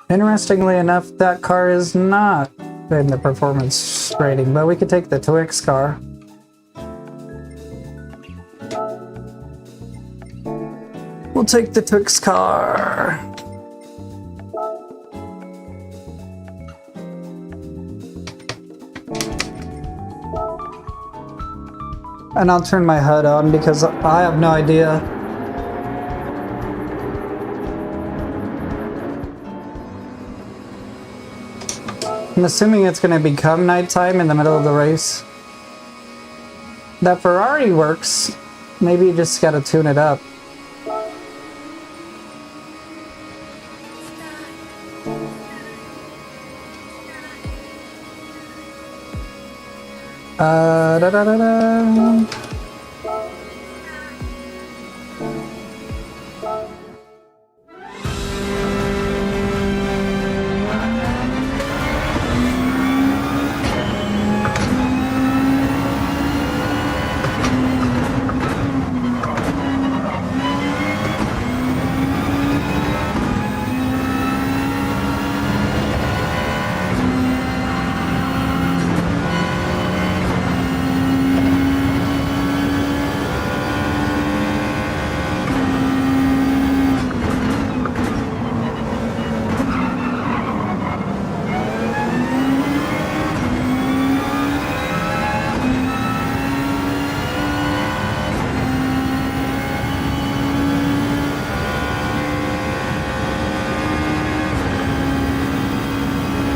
A: Interestingly enough, that car is not in the performance rating, but we could take the Twix car. We'll take the Twix car. And I'll turn my HUD on because I have no idea. I'm assuming it's going to become nighttime in the middle of the race. That Ferrari works. Maybe you just got to tune it up. Da da da da.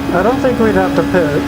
A: I don't think we'd have to pit.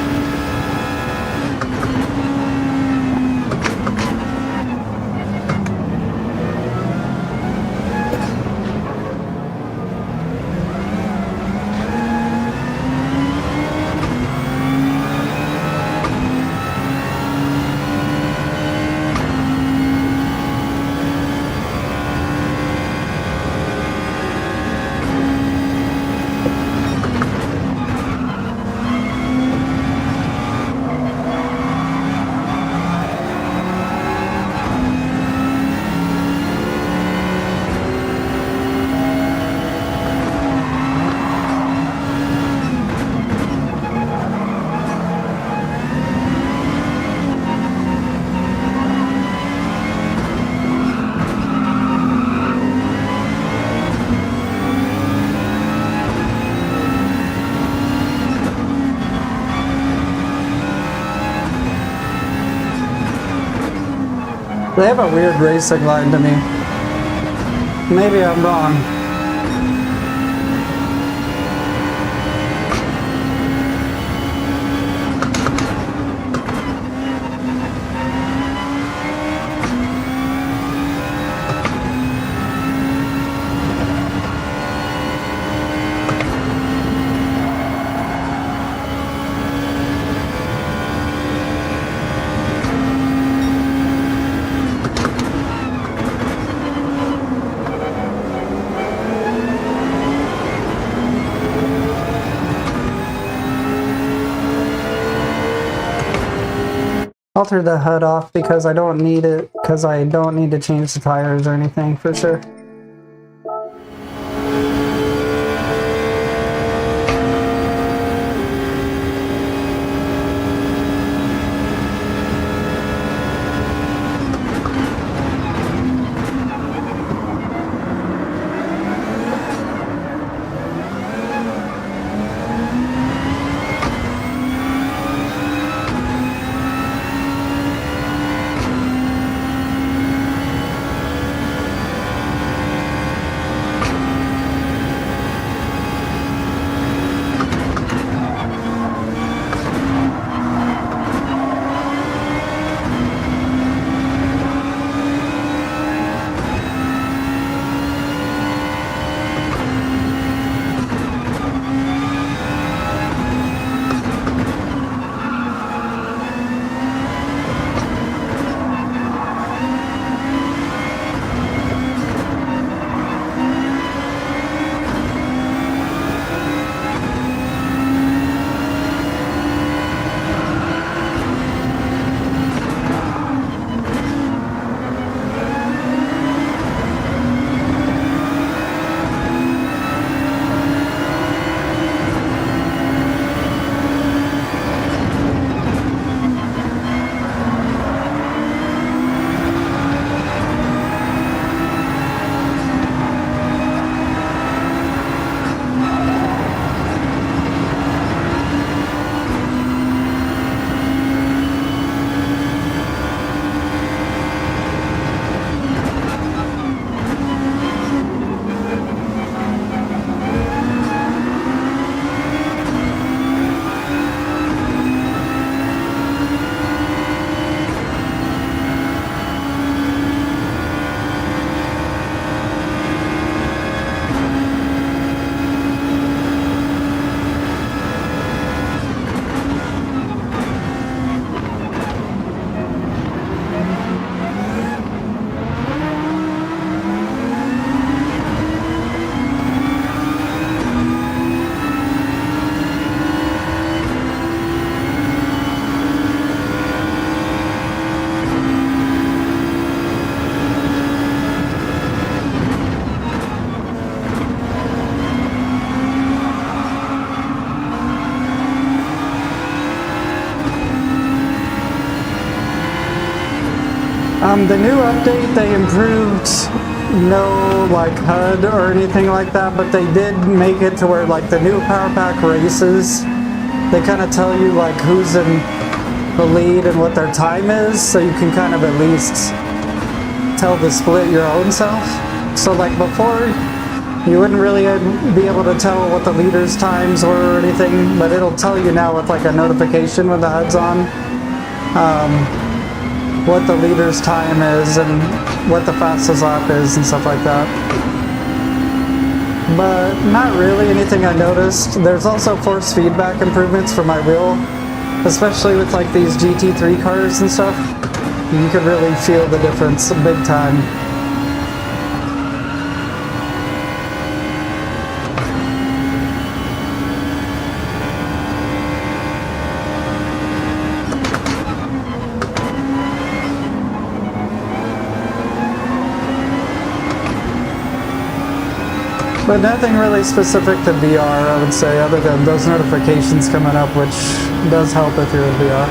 A: They have a weird racing line to me. Maybe I'm wrong. I'll turn the HUD off because I don't need it, because I don't need to change the tires or anything for sure. The new update, they improved no like HUD or anything like that, but they did make it to where like the new Power Pack races, they kind of tell you like who's in the lead and what their time is, so you can kind of at least tell the split your own self. So like before, you wouldn't really be able to tell what the leaders' times were or anything, but it'll tell you now with like a notification when the HUD's on, what the leader's time is and what the fastest lap is and stuff like that. But not really anything I noticed. There's also force feedback improvements for my wheel, especially with like these GT3 cars and stuff. You could really feel the difference big time. But nothing really specific to VR, I would say, other than those notifications coming up, which does help if you're in VR.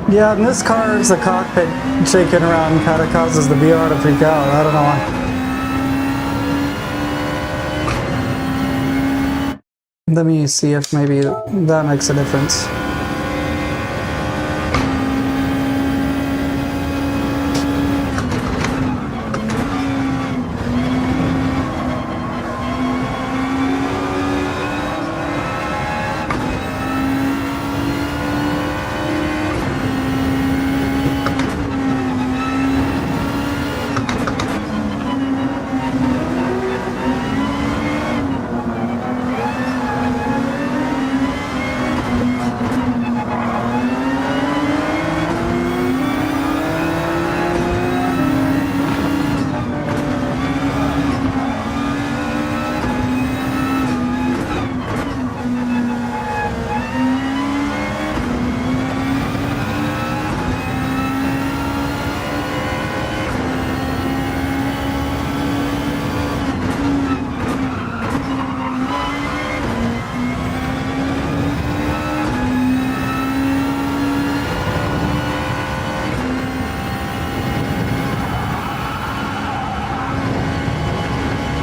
A: Yeah, in this car, the cockpit shaking around kind of causes the VR to freak out. I don't know why. Let me see if maybe that makes a difference.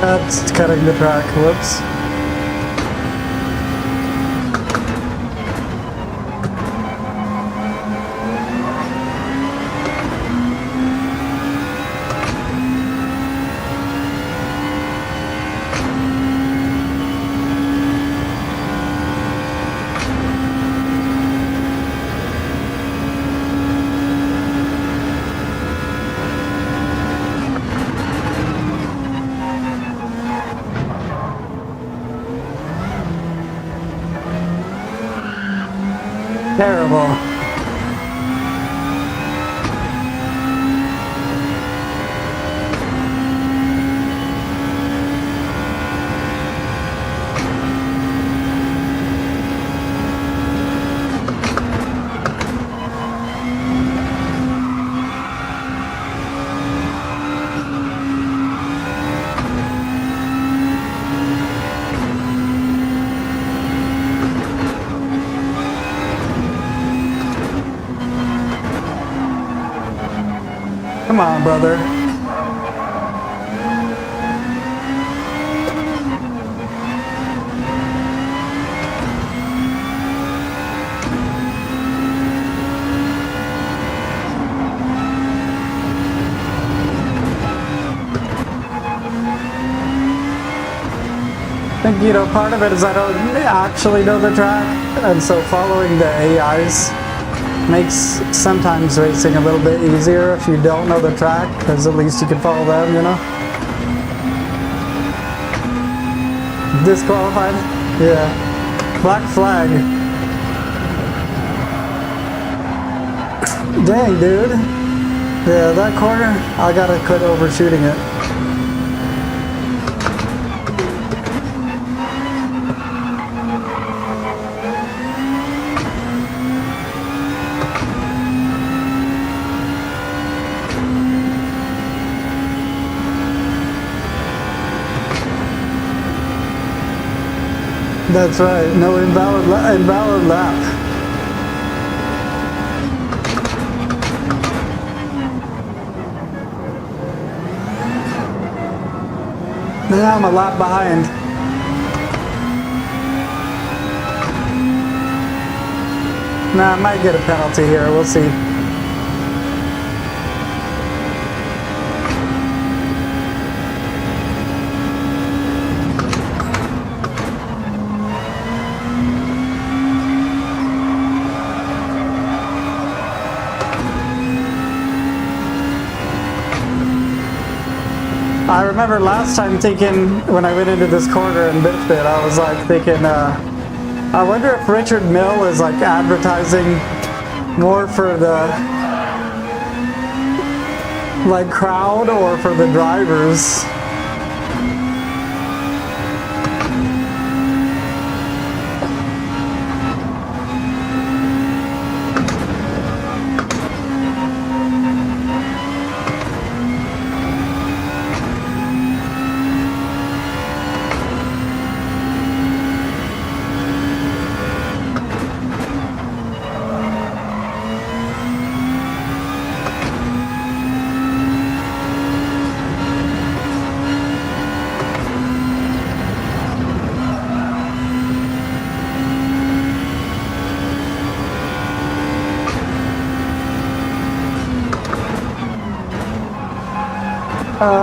A: That's cutting the track, whoops. Terrible. Come on, brother. I think, you know, part of it is I don't actually know the track, and so following the AIs makes sometimes racing a little bit easier if you don't know the track, because at least you can follow them, you know? Disqualified? Yeah. Black flag. Dang, dude. Yeah, that corner, I gotta quit overshooting it. That's right, no invalid lap. Now I'm a lap behind. Nah, I might get a penalty here, we'll see. I remember last time thinking, when I went into this corner and biffed it, I was like thinking, I wonder if Richard Mill is like advertising more for the like crowd or for the drivers.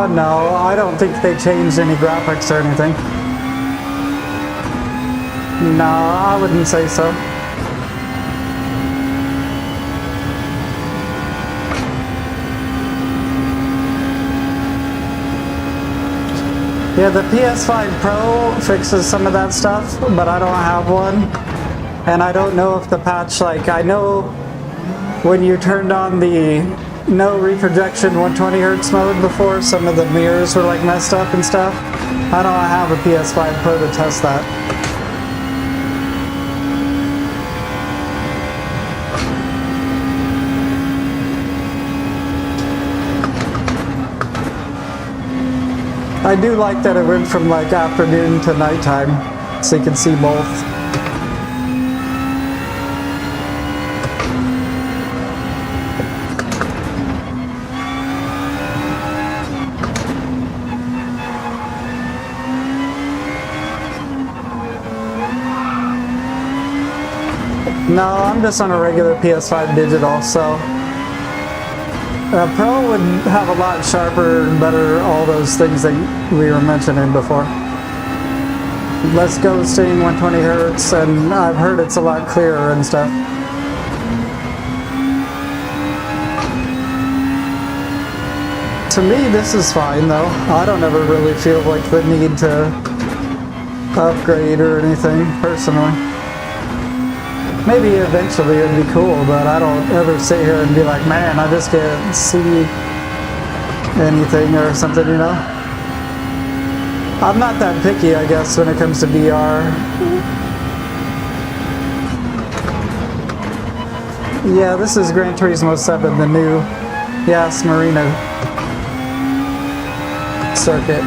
A: No, I don't think they changed any graphics or anything. No, I wouldn't say so. Yeah, the PS5 Pro fixes some of that stuff, but I don't have one. And I don't know if the patch, like, I know when you turned on the no reprojection 120 Hz mode before, some of the mirrors were like messed up and stuff. I don't have a PS5 Pro to test that. I do like that it went from like afternoon to nighttime, so you can see both. No, I'm just on a regular PS5 digital, so Pro would have a lot sharper and better all those things that we were mentioning before. Less ghosting, 120 Hz, and I've heard it's a lot clearer and stuff. To me, this is fine though. I don't ever really feel like the need to upgrade or anything, personally. Maybe eventually it'd be cool, but I don't ever sit here and be like, man, I just can't see anything or something, you know? I'm not that picky, I guess, when it comes to VR. Yeah, this is Gran Turismo 7, the new Yas Marina circuit.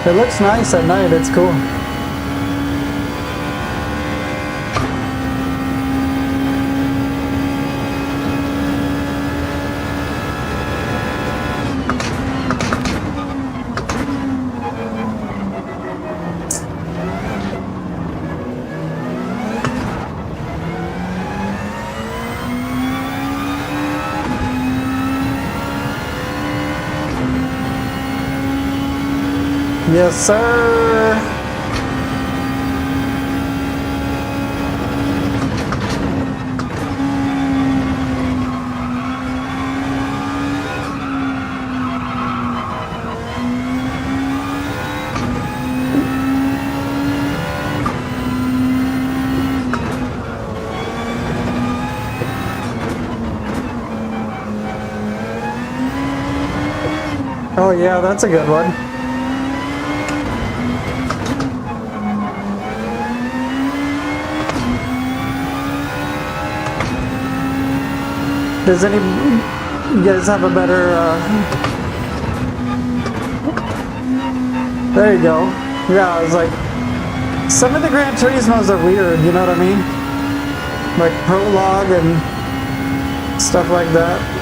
A: It looks nice at night, it's cool. Yes, sir. Oh yeah, that's a good one. Does any you guys have a better there you go. Yeah, it's like some of the Gran Turismos are weird, you know what I mean? Like prologue and stuff like that.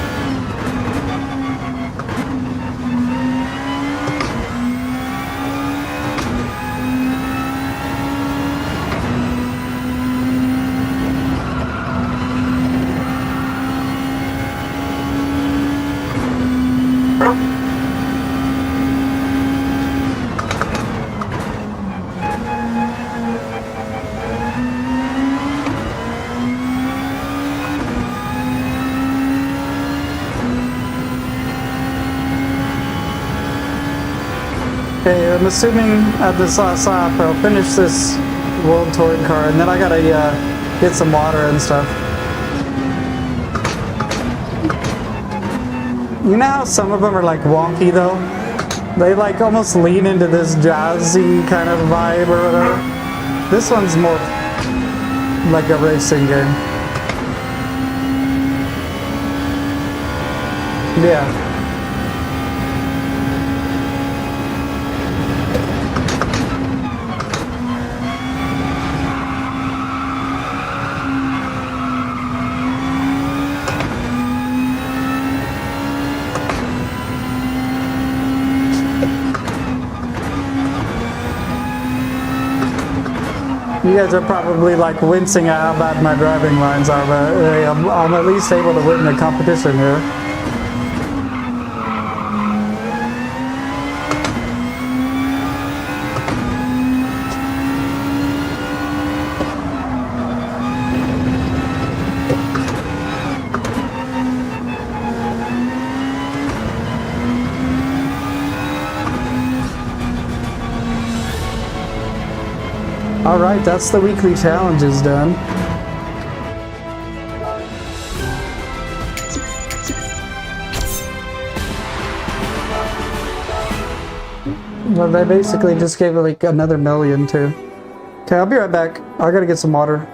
A: Okay, I'm assuming at this last lap I'll finish this World Touring car, and then I gotta get some water and stuff. You know how some of them are like wonky though? They like almost lean into this jazzy kind of vibe or whatever. This one's more like a racing game. Yeah. You guys are probably like wincing at how bad my driving lines are, but hey, I'm at least able to win the competition here. Alright, that's the weekly challenges done. Well, they basically just gave it like another million too. Okay, I'll be right back. I gotta get some water.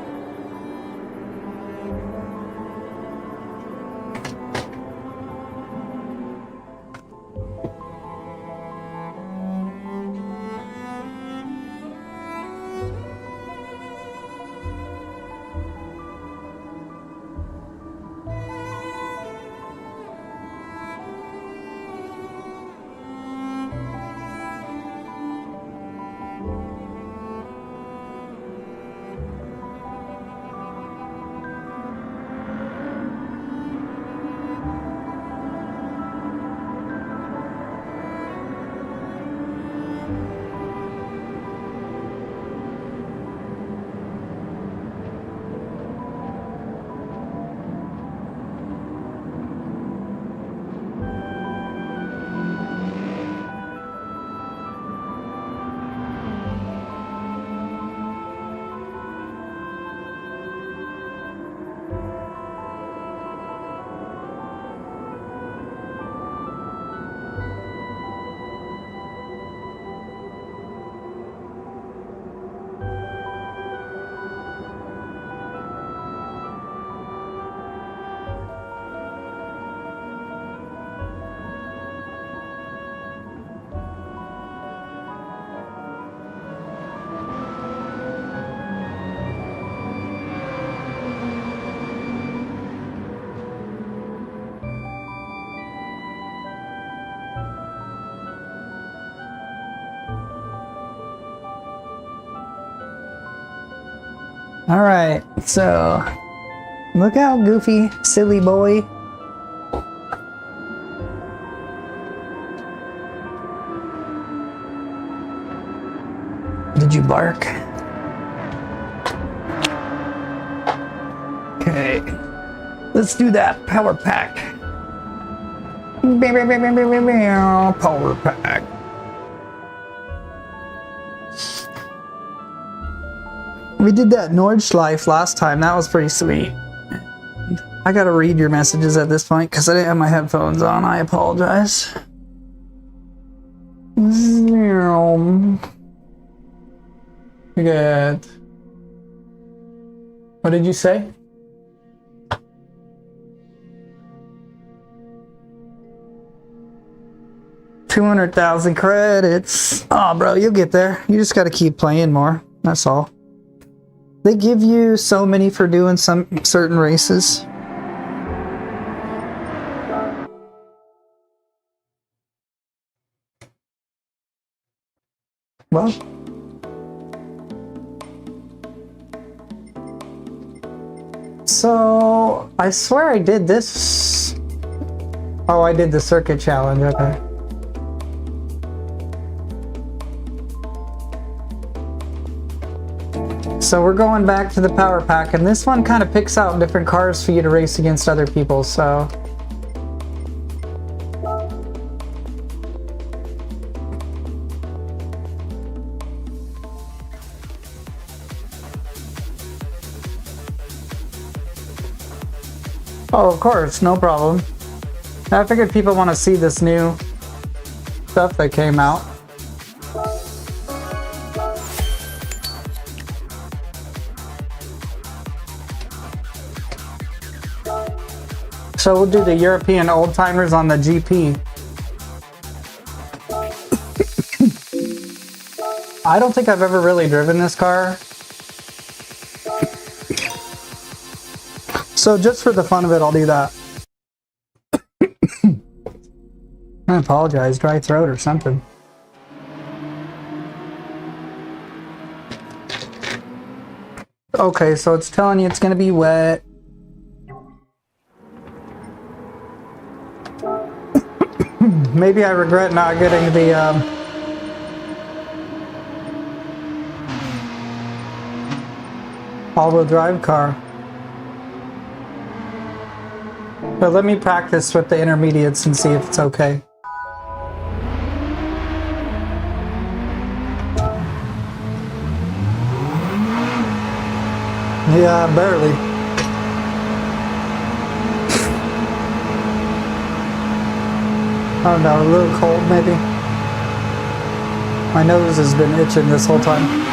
A: All right, so look out, goofy, silly boy. Did you bark? Okay, let's do that power pack. Power pack. We did that Nordschleife last time. That was pretty sweet. I gotta read your messages at this point because I didn't have my headphones on. I apologize. Good. What did you say? $200,000 credits. Oh, bro, you'll get there. You just gotta keep playing more. That's all. They give you so many for doing some certain races. Well, so I swear I did this. Oh, I did the circuit challenge. Okay. So we're going back to the power pack, and this one kind of picks out different cars for you to race against other people, so. Oh, of course, no problem. I figured people want to see this new stuff that came out. So we'll do the European old timers on the GP. I don't think I've ever really driven this car. So just for the fun of it, I'll do that. I apologize, dry throat or something. Okay, so it's telling you it's gonna be wet. Maybe I regret not getting the all-wheel drive car. But let me practice with the intermediates and see if it's okay. Yeah, barely. I don't know, a little cold maybe. My nose has been itching this whole time.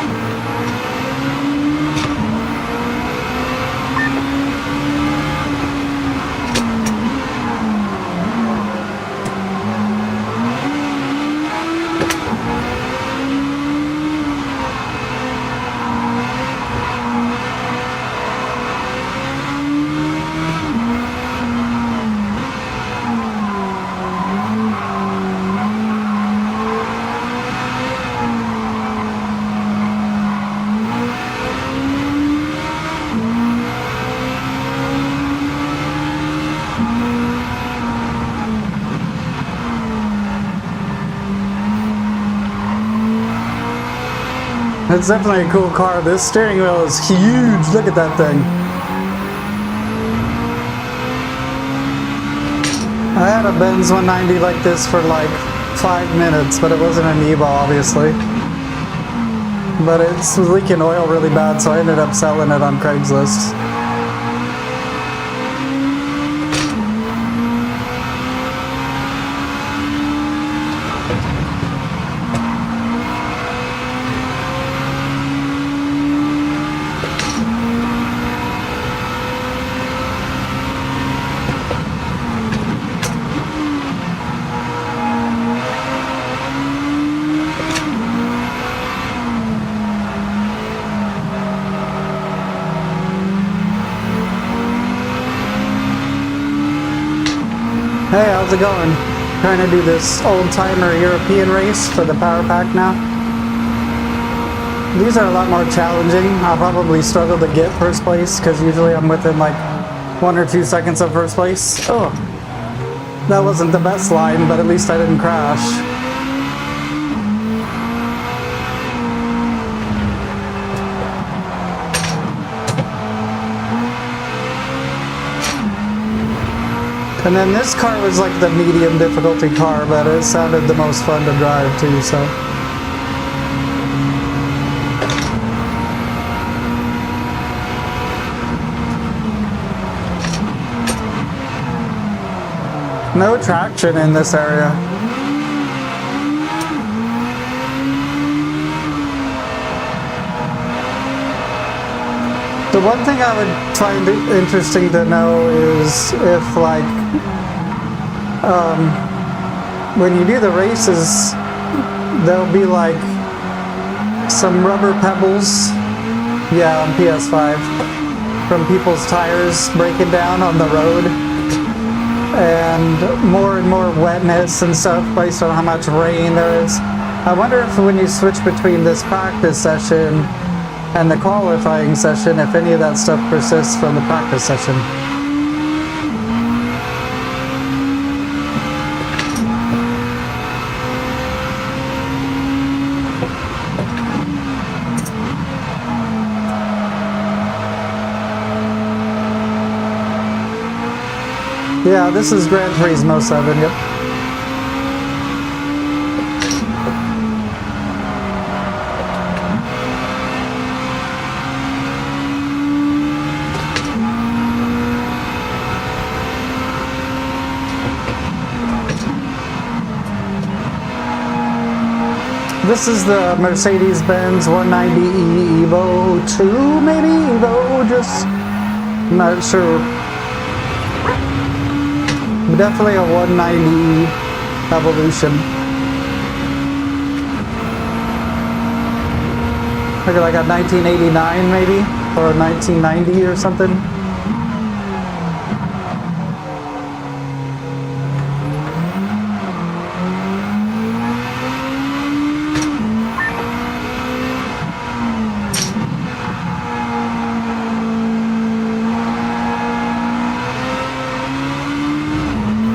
A: It's definitely a cool car. This steering wheel is huge. Look at that thing. I had a Benz 190 like this for like 5 minutes, but it wasn't an Evo, obviously. But it's leaking oil really bad, so I ended up selling it on Craigslist. Hey, how's it going? Trying to do this old-timer European race for the power pack now. these are a lot more challenging. I'll probably struggle to get first place because usually I'm within like 1 or 2 seconds of first place. Oh, that wasn't the best line, but at least I didn't crash. And then this car was like the medium difficulty car, but it sounded the most fun to drive too, so. No traction in this area. The one thing I would find interesting to know is if, like, when you do the races, there'll be like some rubber pebbles, yeah, on PS5, from people's tires breaking down on the road, and more wetness and stuff based on how much rain there is. I wonder if when you switch between this practice session and the qualifying session, if any of that stuff persists from the practice session. Yeah, this is Gran Turismo 7, yep. This is the Mercedes-Benz 190e Evo 2, maybe? Evo, just not sure. Definitely a 190 Evolution. Look at like a 1989 maybe, or a 1990 or something.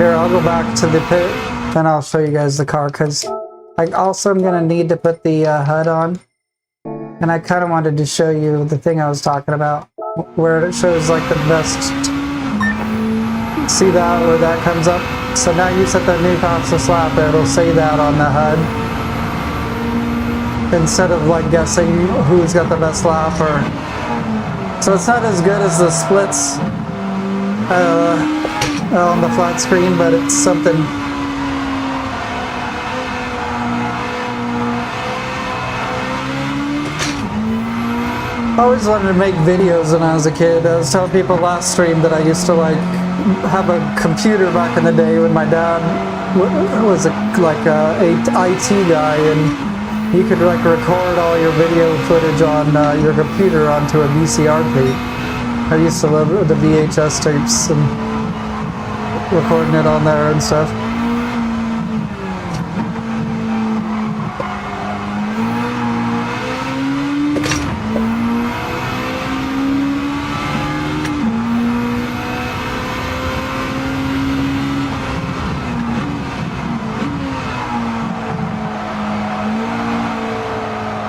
A: Here, I'll go back to the pit, and I'll show you guys the car, because I also am going to need to put the HUD on. And I kind of wanted to show you the thing I was talking about, where it shows like the best. See that, where that comes up? So now you set the new fastest lap, it'll say that on the HUD. Instead of like guessing who's got the best lap, or... So it's not as good as the splits on the flat screen, but it's something. I always wanted to make videos when I was a kid. I was telling people last stream that I used to like have a computer back in the day when my dad was like a IT guy, and you could like record all your video footage on your computer onto a VCR tape. I used to love the VHS tapes and recording it on there and stuff.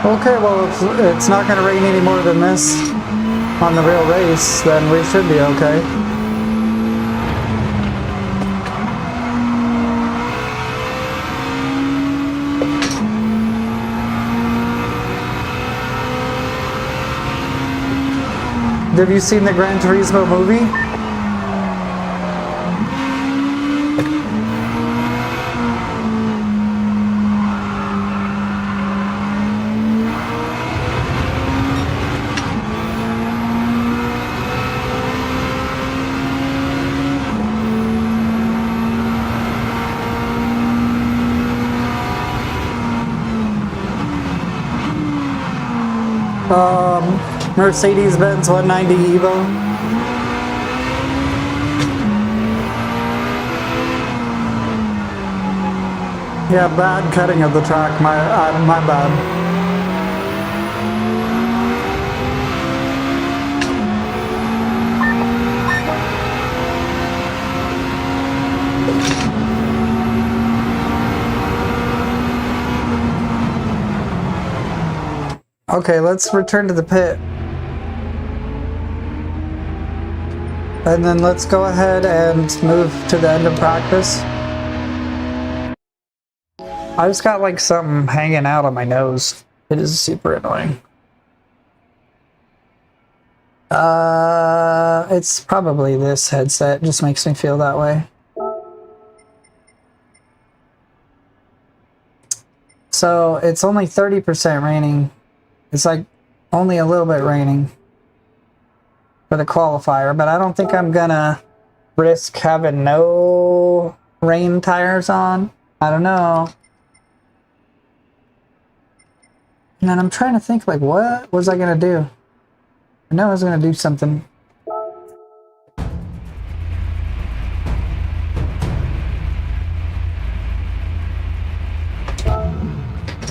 A: Okay, well, if it's not going to rain any more than this on the real race, then we should be okay. Have you seen the Gran Turismo movie? Mercedes-Benz 190 Evo. Yeah, bad cutting of the track, my bad. Okay, let's return to the pit. And then let's go ahead and move to the end of practice. I just got like something hanging out on my nose. It is super annoying. It's probably this headset. It just makes me feel that way. So it's only 30% raining. It's like only a little bit raining for the qualifier, but I don't think I'm gonna risk having no rain tires on. I don't know. And then I'm trying to think, like, what was I gonna do? I know I was gonna do something.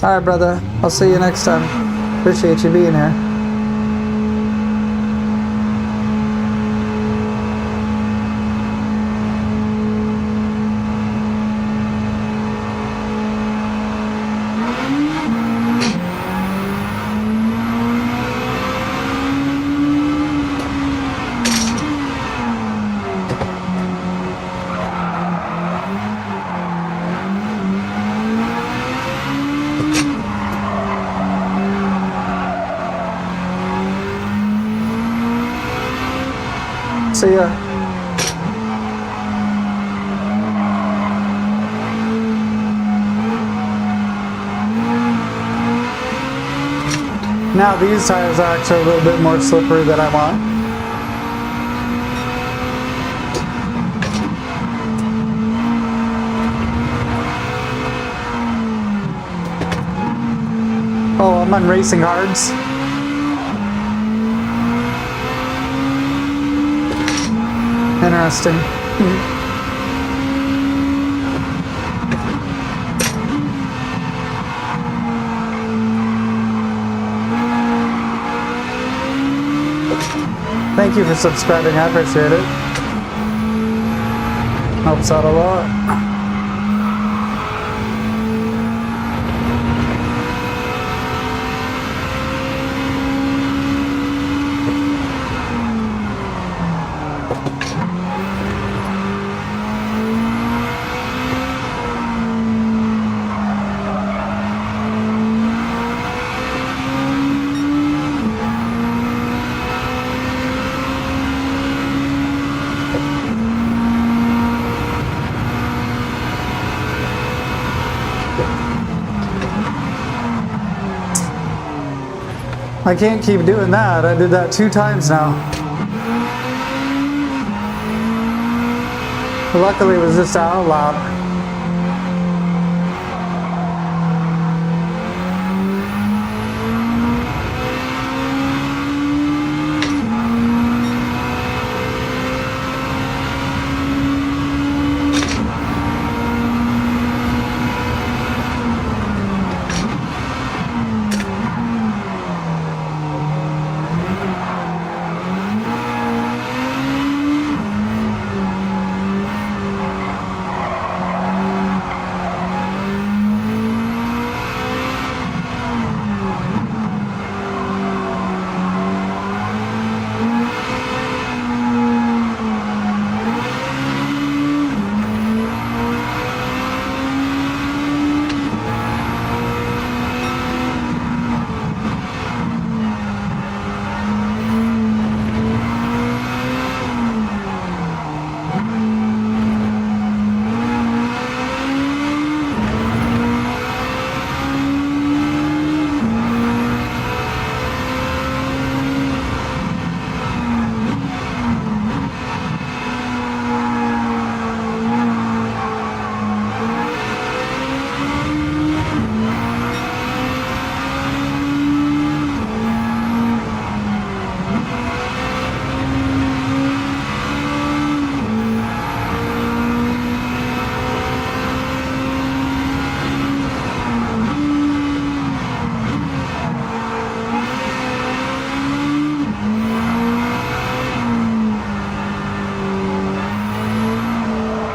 A: Alright, brother. I'll see you next time. Appreciate you being here. See ya. Now these tires are actually a little bit more slippery than I want. Oh, I'm on racing hards. Interesting. Thank you for subscribing, I appreciate it. Helps out a lot. I can't keep doing that. I did that 2 times now. Luckily, it was just out loud.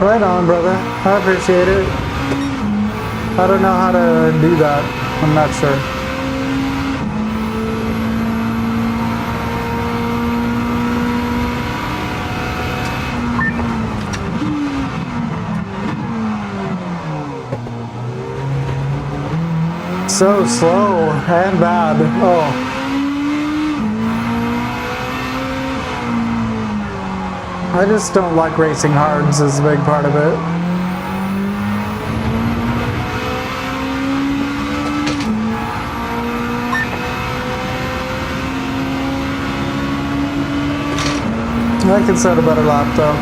A: Right on, brother. I appreciate it. I don't know how to do that. I'm not sure. So slow and bad. Oh. I just don't like racing hards is a big part of it. I can set a better lap though.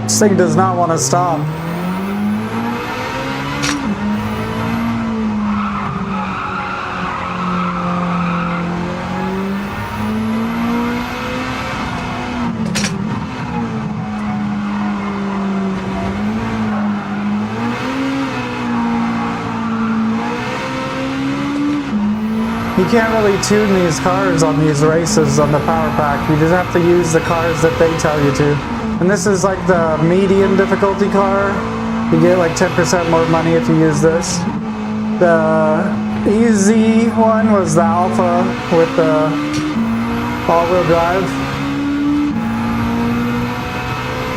A: This thing does not want to stop. You can't really tune these cars on these races on the power pack. You just have to use the cars that they tell you to. And this is like the medium difficulty car. You get like 10% more money if you use this. The easy one was the Alpha with the all-wheel drive.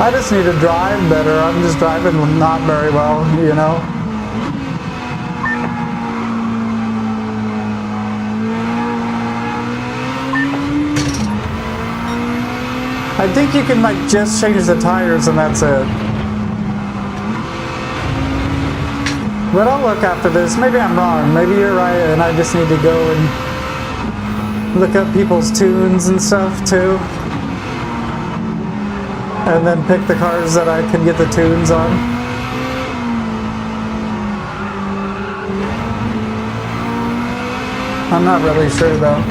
A: I just need to drive better. I'm just driving not very well, you know. I think you can like just change the tires and that's it. But I'll look after this. Maybe I'm wrong. Maybe you're right and I just need to go and look up people's tunes and stuff too. And then pick the cars that I can get the tunes on. I'm not really sure though.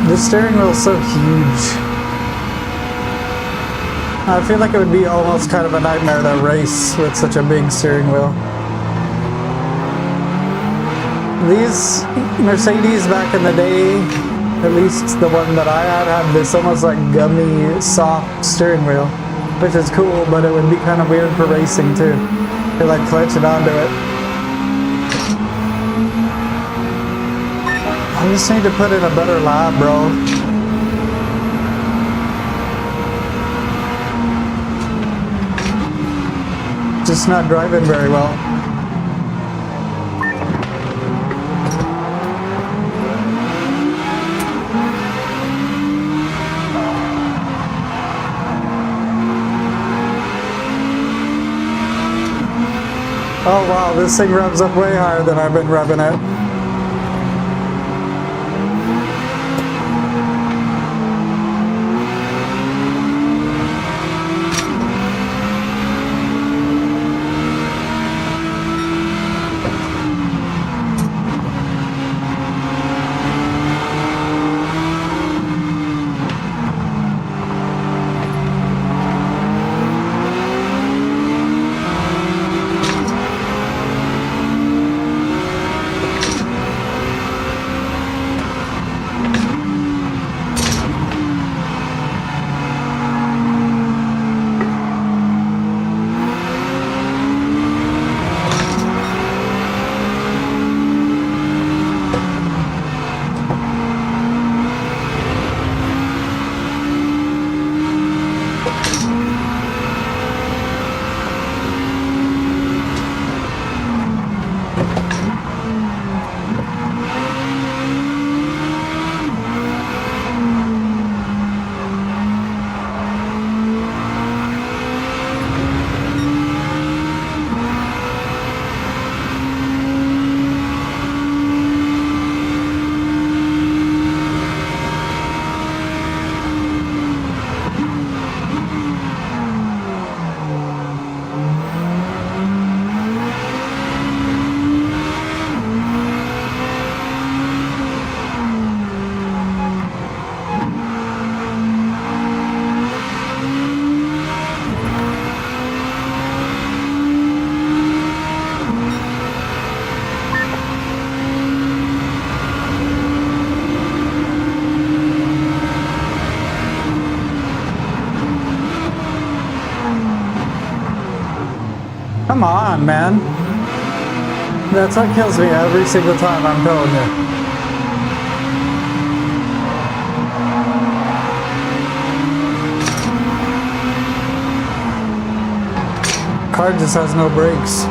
A: The steering wheel is so huge. I feel like it would be almost kind of a nightmare to race with such a big steering wheel. These Mercedes back in the day, at least the one that I had this almost like gummy, soft steering wheel, which is cool, but it would be kind of weird for racing too. You're like clutching onto it. I just need to put in a better lap, bro. Just not driving very well. Oh wow, this thing revs up way higher than I've been revving it. Come on, man. That's what kills me every single time, I'm telling you. car just has no brakes.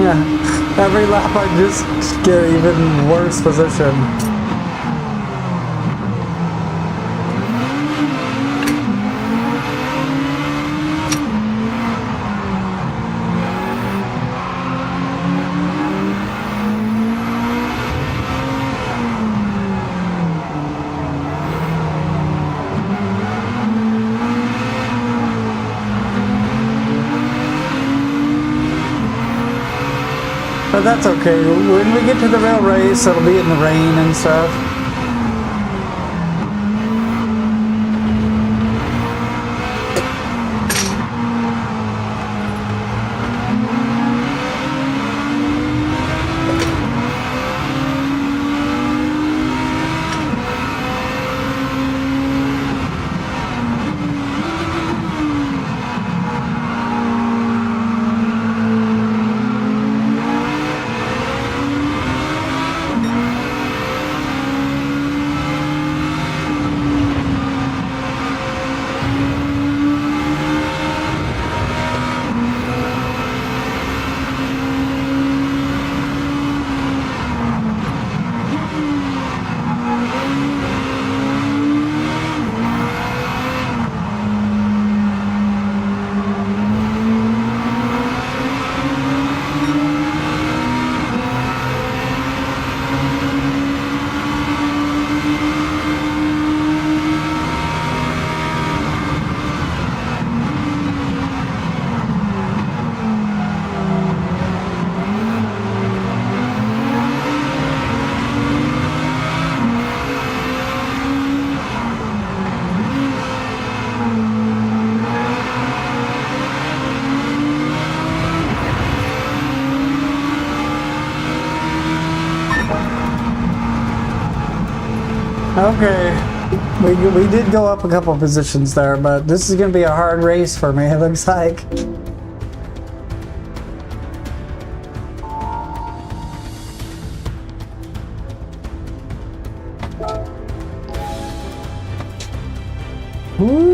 A: Yeah, every lap I just get even worse position. But that's okay. When we get to the real race, it'll be in the rain and stuff. Okay, we did go up a couple positions there, but this is going to be a hard race for me, it looks like. Woo!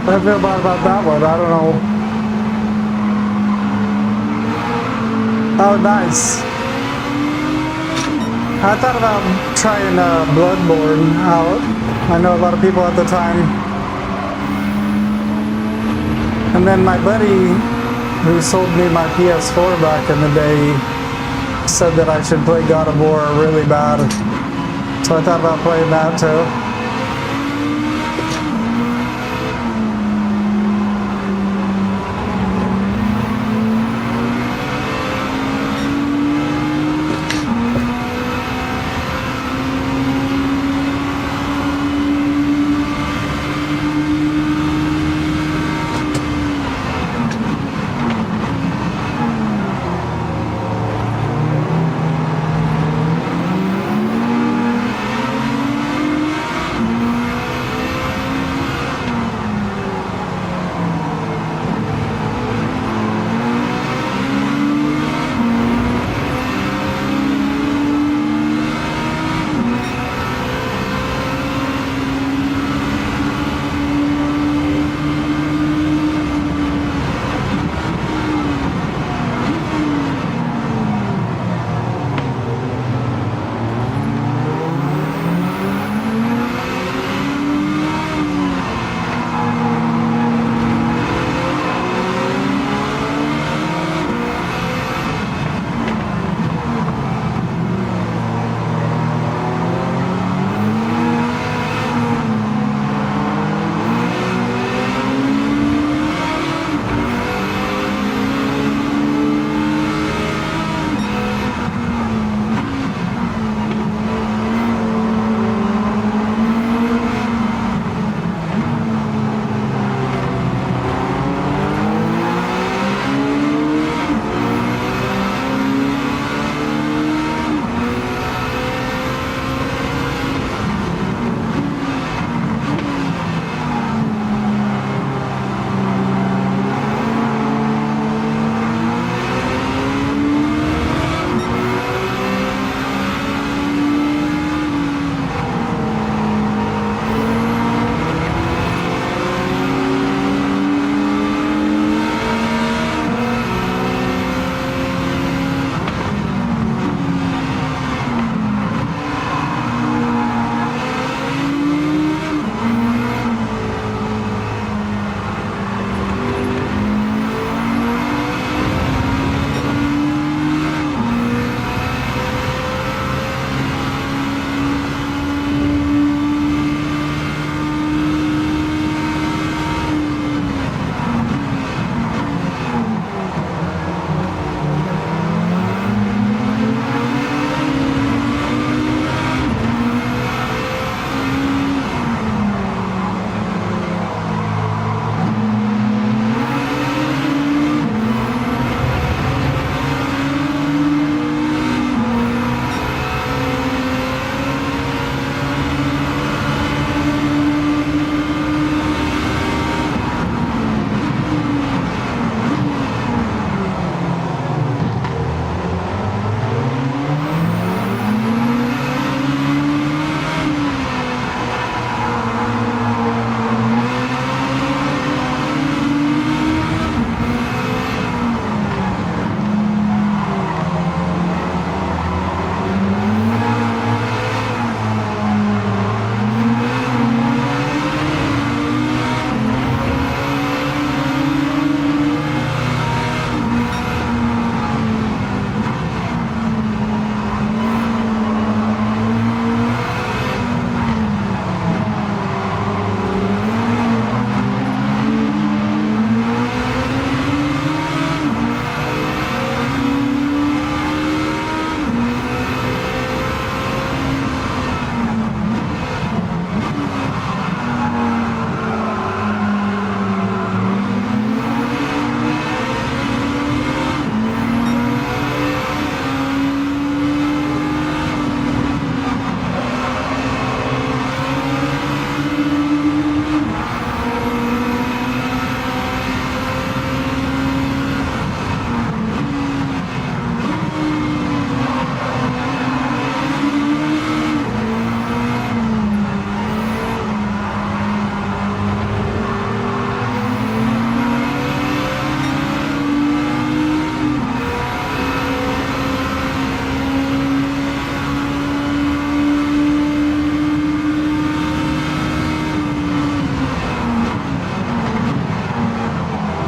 A: I feel bad about that one. I don't know. Oh, nice. I thought about trying Bloodborne out. I know a lot of people at the time. And then my buddy who sold me my PS4 back in the day said that I should play God of War really bad. So I thought about playing that too.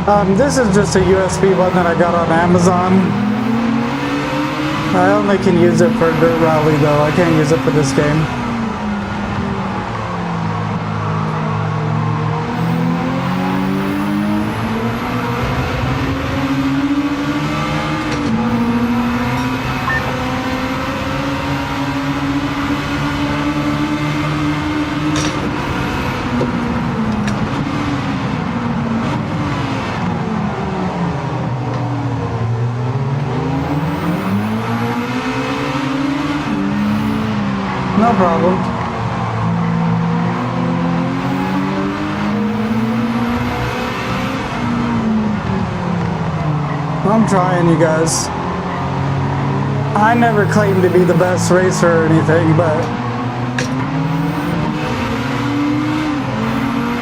A: This is just a USB one that I got on Amazon. I only can use it for Dirt Rally though, I can't use it for this game. No problem. I'm trying, you guys. I never claimed to be the best racer or anything, but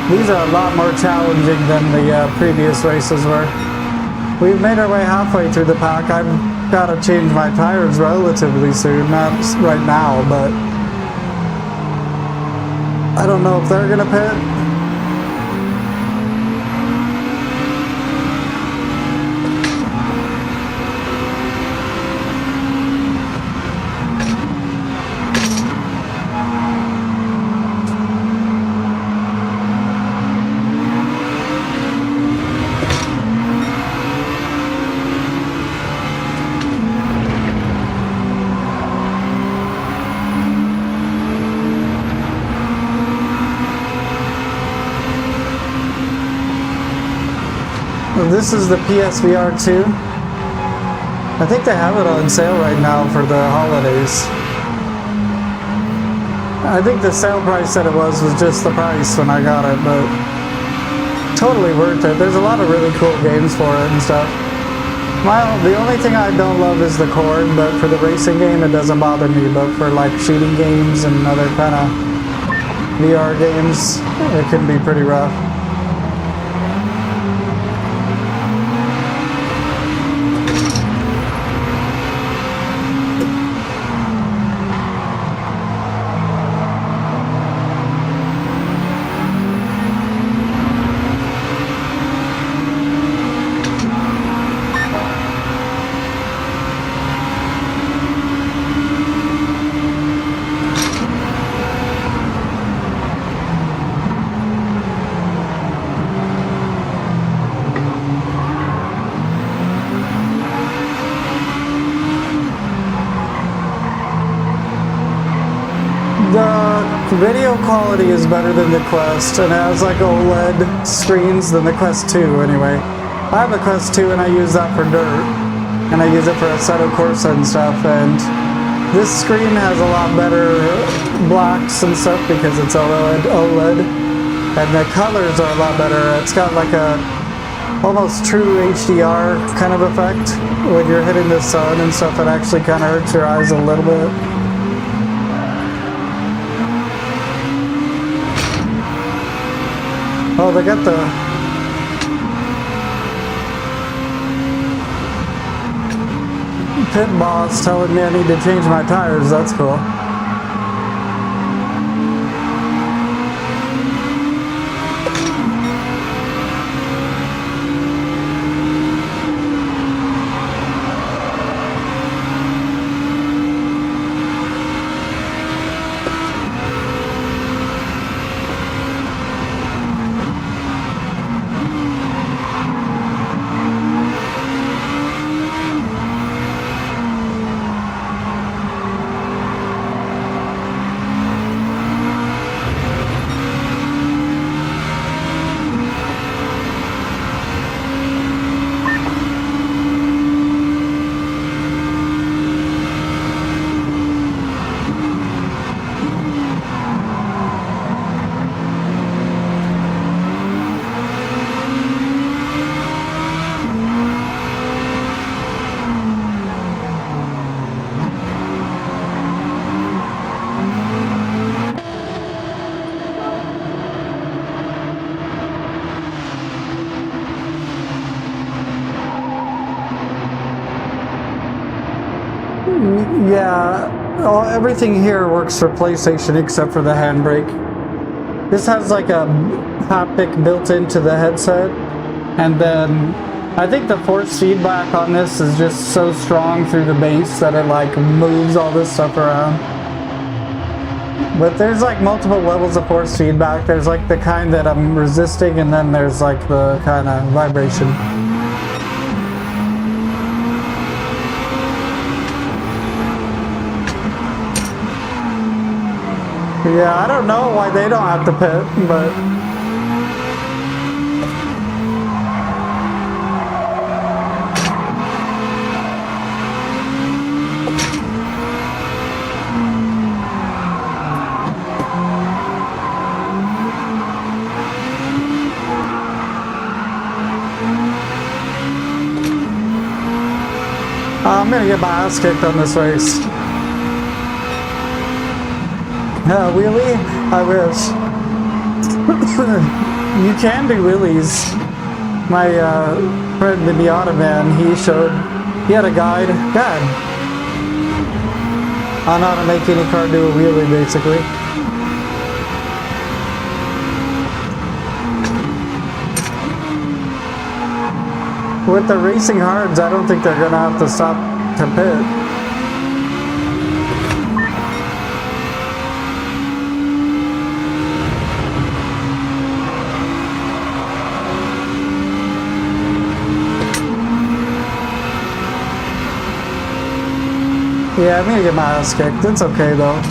A: these are a lot more challenging than the previous races were. We've made our way halfway through the pack. I've got to change my tires relatively soon, not right now, but I don't know if they're gonna pit. This is the PSVR 2. I think they have it on sale right now for the holidays. I think the sale price that it was just the price when I got it, but totally worth it. There's a lot of really cool games for it and stuff. The only thing I don't love is the cord, but for the racing game it doesn't bother me, but for like shooting games and other kind of VR games, it can be pretty rough. The video quality is better than the Quest, and it has like OLED screens than the Quest 2 anyway. I have a Quest 2 and I use that for dirt, and I use it for Assetto Corsa and stuff, and this screen has a lot better blacks and stuff because it's OLED, and the colors are a lot better. It's got like a almost true HDR kind of effect. When you're hitting the sun and stuff, it actually kind of hurts your eyes a little bit. Oh, they got the pit boss telling me I need to change my tires. That's cool. Yeah, everything here works for PlayStation except for the handbrake. This has like a haptic built into the headset, And then I think the force feedback on this is just so strong through the base that it like moves all this stuff around. But there's like multiple levels of force feedback. There's like the kind that I'm resisting, and then there's like the kind of vibration. Yeah, I don't know why they don't have to pit, but... I'm gonna get my ass kicked on this race. Wheelie? I wish. You can do wheelies. My friend, the Miata man, he had a guide on how to make any car do a wheelie, basically. With the racing hards, I don't think they're gonna have to stop to pit. Yeah, I'm gonna get my ass kicked. It's okay though.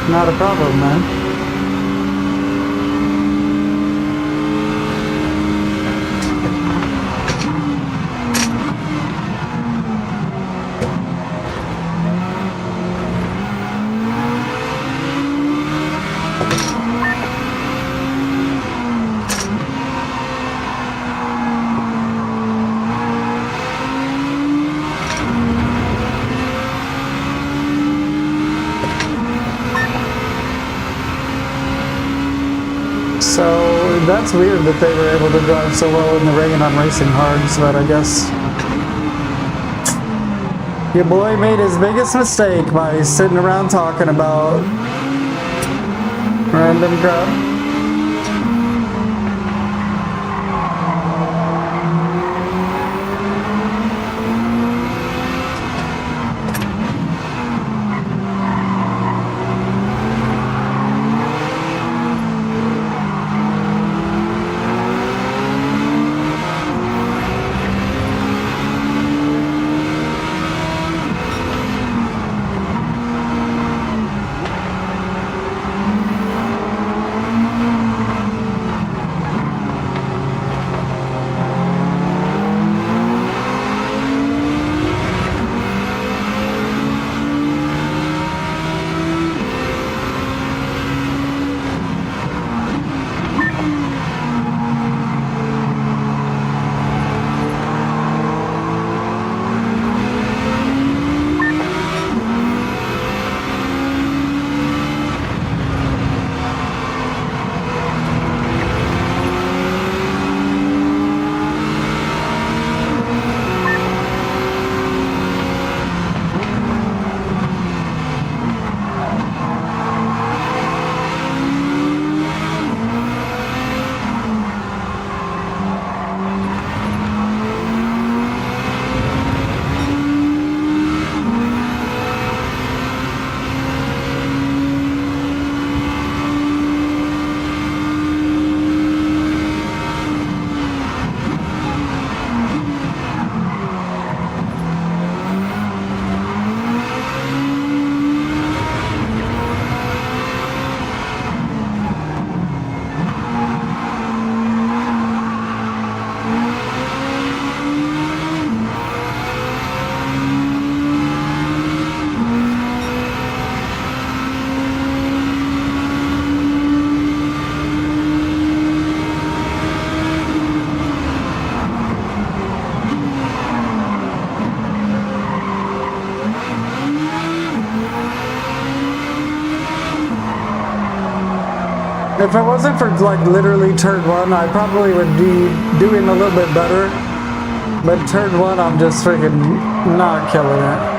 A: Not a problem, man. So that's weird that they were able to drive so well in the rain on racing hards, but I guess your boy made his biggest mistake by sitting around talking about random crap. If it wasn't for like literally turn 1, I probably would be doing a little bit better. But turn 1, I'm just freaking not killing it.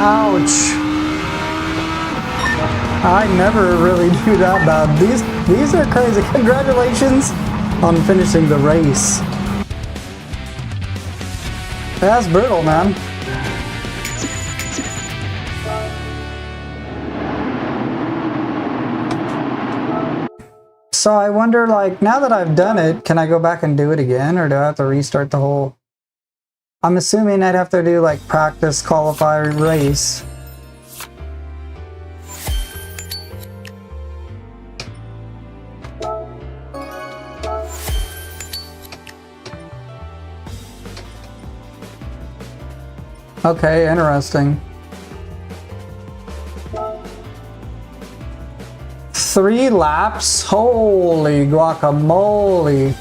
A: Ouch. I never really do that bad. These are crazy. Congratulations on finishing the race. That's brutal, man. So I wonder, like, now that I've done it, can I go back and do it again, or do I have to restart the whole... I'm assuming I'd have to do, like, practice, qualify, race. Okay, interesting. 3 laps? Holy guacamole.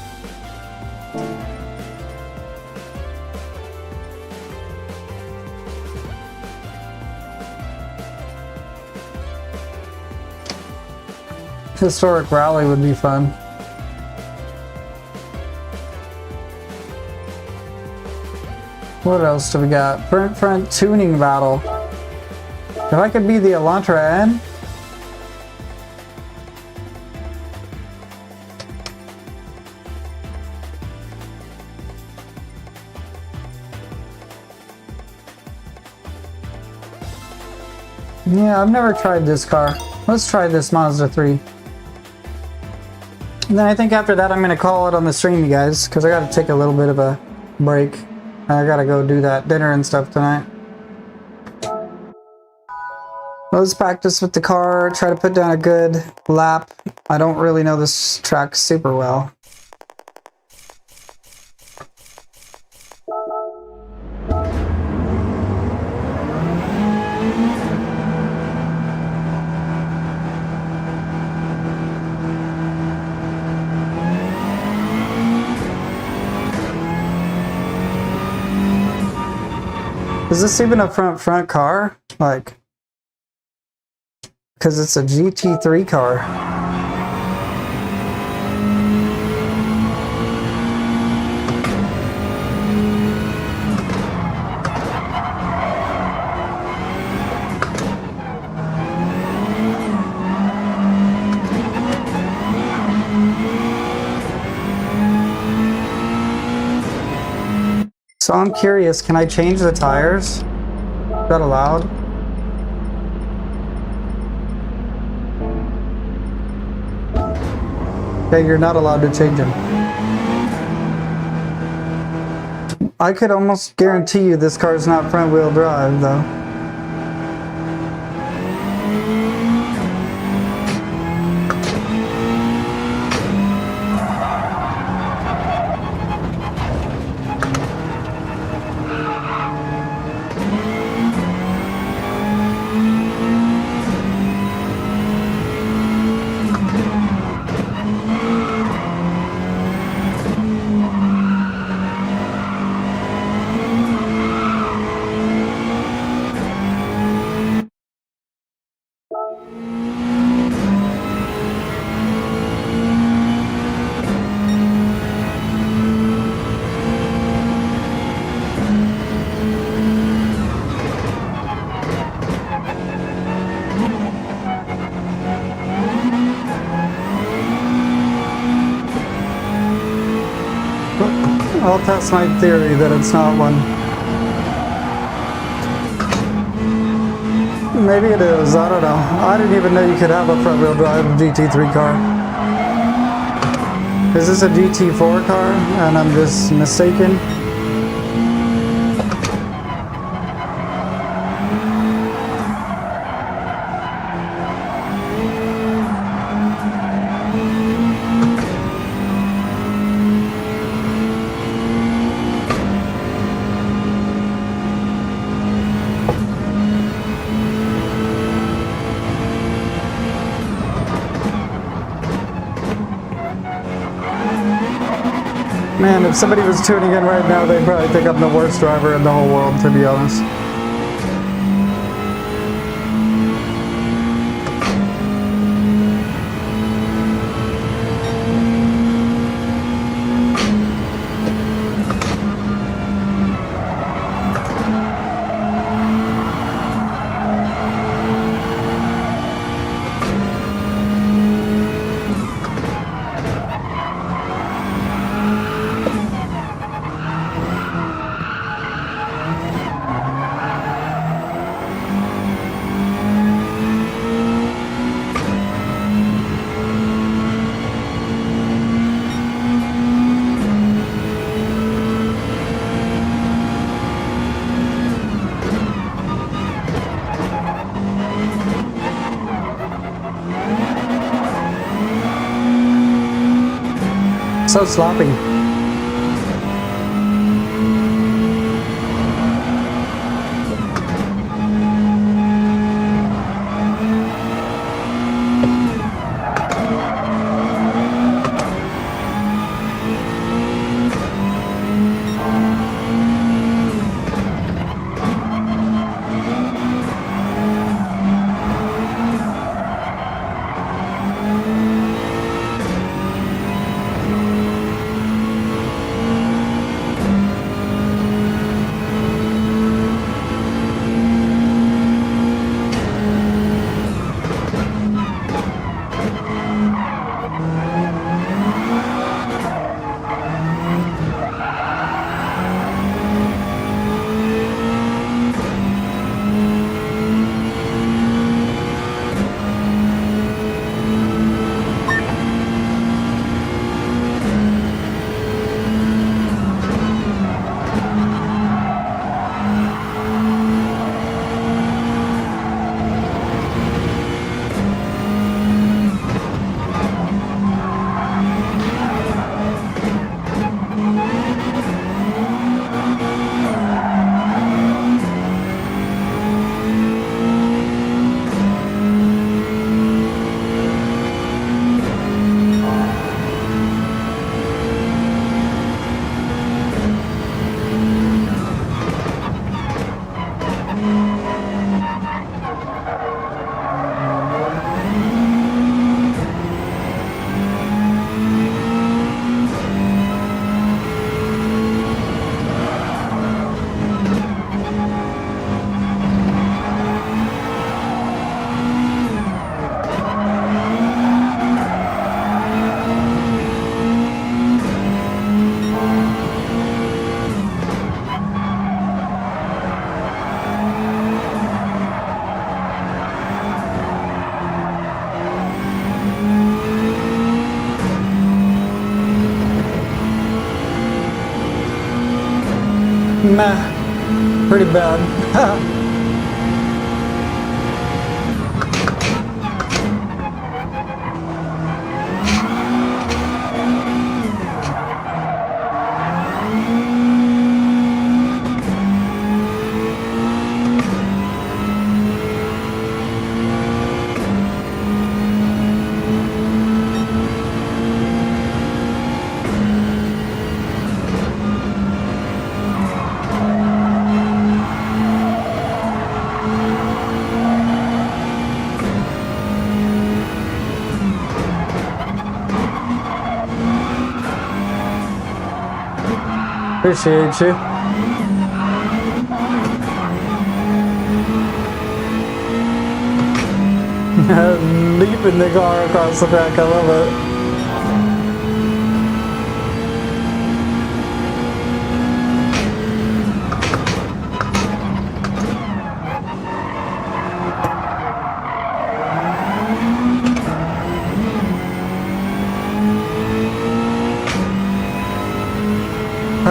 A: Historic rally would be fun. What else do we got? Front tuning battle. If I could be the Elantra N. Yeah, I've never tried this car. Let's try this Mazda 3. And then I think after that I'm going to call it on the stream, you guys, because I got to take a little bit of a break. I got to go do that dinner and stuff tonight. Let's practice with the car, try to put down a good lap. I don't really know this track super well. Is this even a front car? Like, because it's a GT3 car. So I'm curious, can I change the tires? Is that allowed? Okay, you're not allowed to change them. I could almost guarantee you this car is not front wheel drive though. I'll test my theory that it's not one. Maybe it is, I don't know. I didn't even know you could have a front wheel drive GT3 car. Is this a GT4 car and I'm just mistaken? Man, if somebody was tuning in right now, they'd probably think I'm the worst driver in the whole world, to be honest. So sloppy. Meh, pretty bad. Appreciate you. Leaping the car across the track, I love it.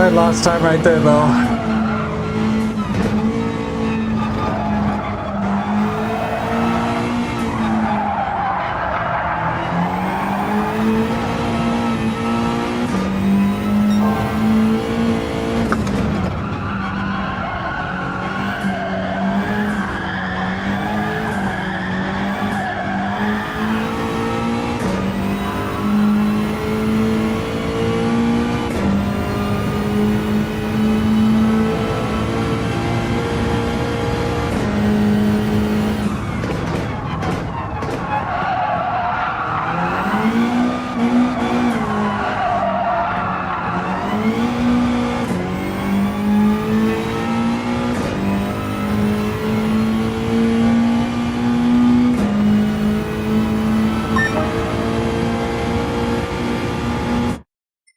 A: I lost time right there though.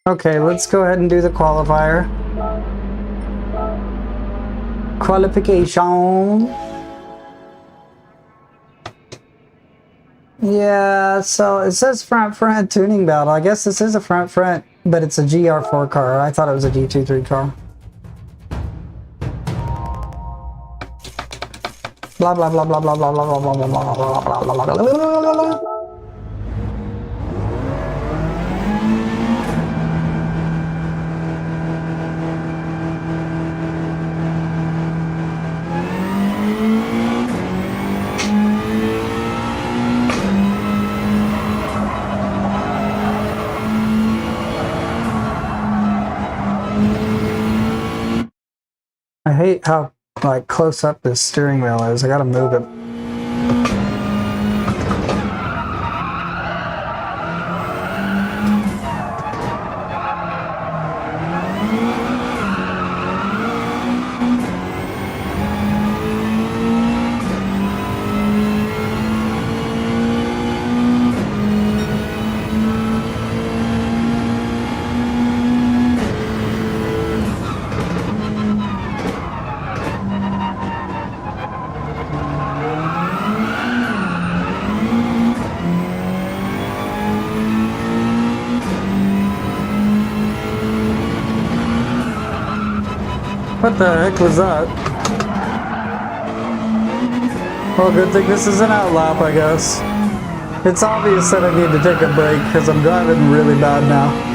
A: Okay, let's go ahead and do the qualifier. Qualification. Yeah, so it says front tuning battle. I guess this is a front, but it's a GR4 car. I thought it was a GT3 car. Blah blah blah blah blah blah blah blah blah blah blah blah blah blah blah blah. I hate how like close up this steering wheel is. I gotta move it. What the heck was that? Well, good thing this is an outlap, I guess. It's obvious that I need to take a break because I'm driving really bad now.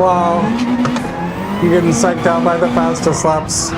A: Wow. You're getting psyched out by the fastest laps.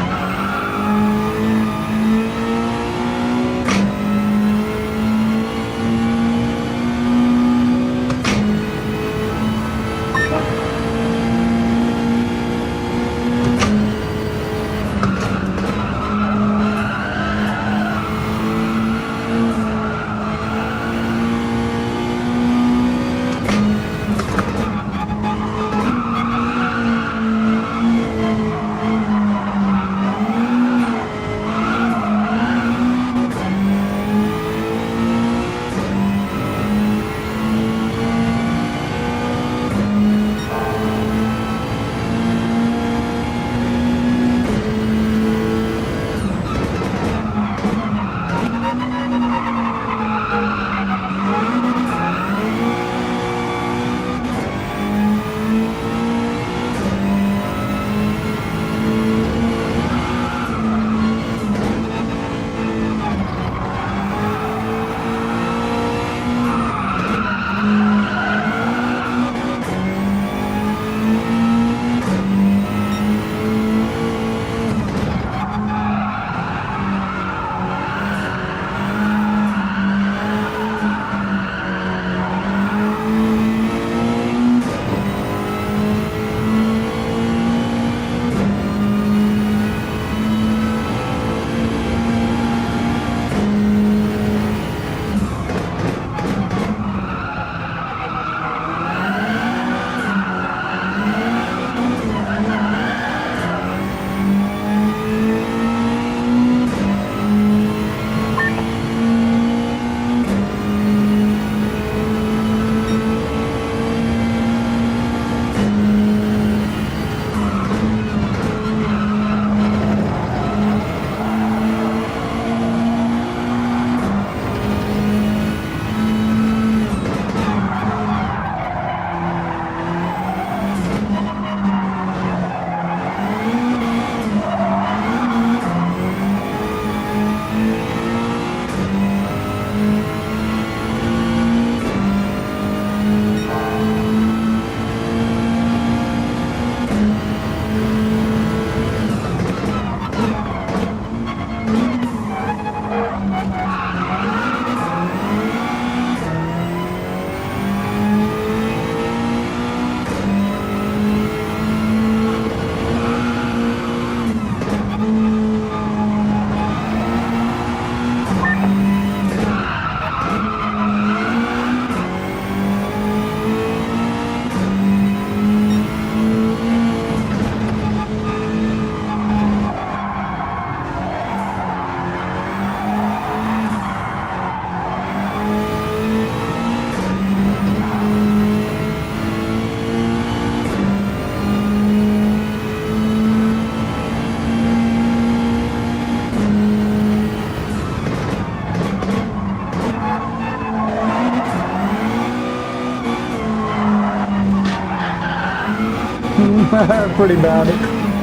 A: Pretty bad.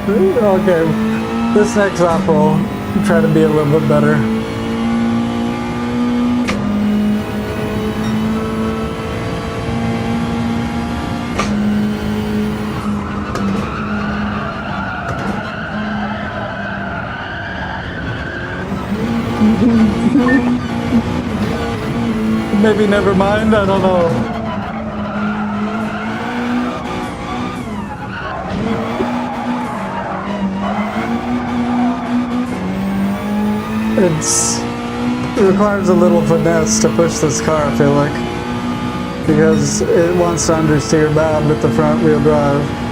A: Okay, this next lap will try to be a little bit better. Maybe never mind, I don't know. It requires a little finesse to push this car, I feel like, because it wants to understeer bad with the front wheel drive.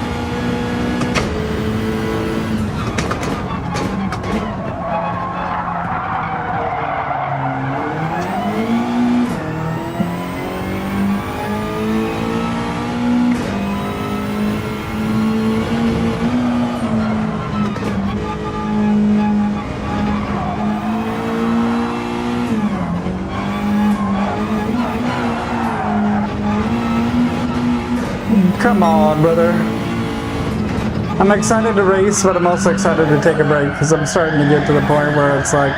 A: Come on, brother. I'm excited to race, but I'm also excited to take a break because I'm starting to get to the point where it's like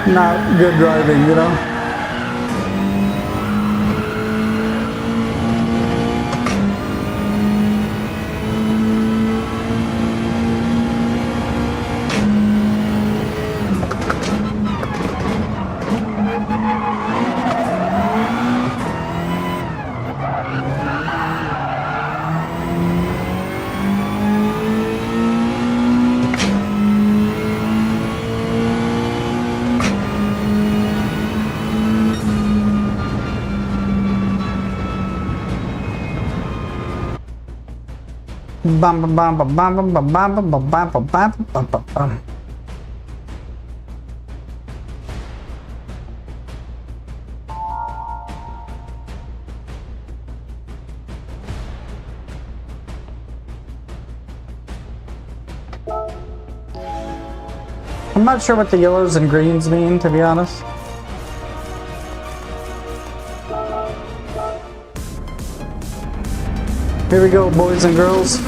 A: not good driving, you know? Bum, bum, bum, bum, bum, bum, bum, bum, bum, bum, bum, bum, bum, bum, bum. I'm not sure what the yellows and greens mean, to be honest. Here we go, boys and girls.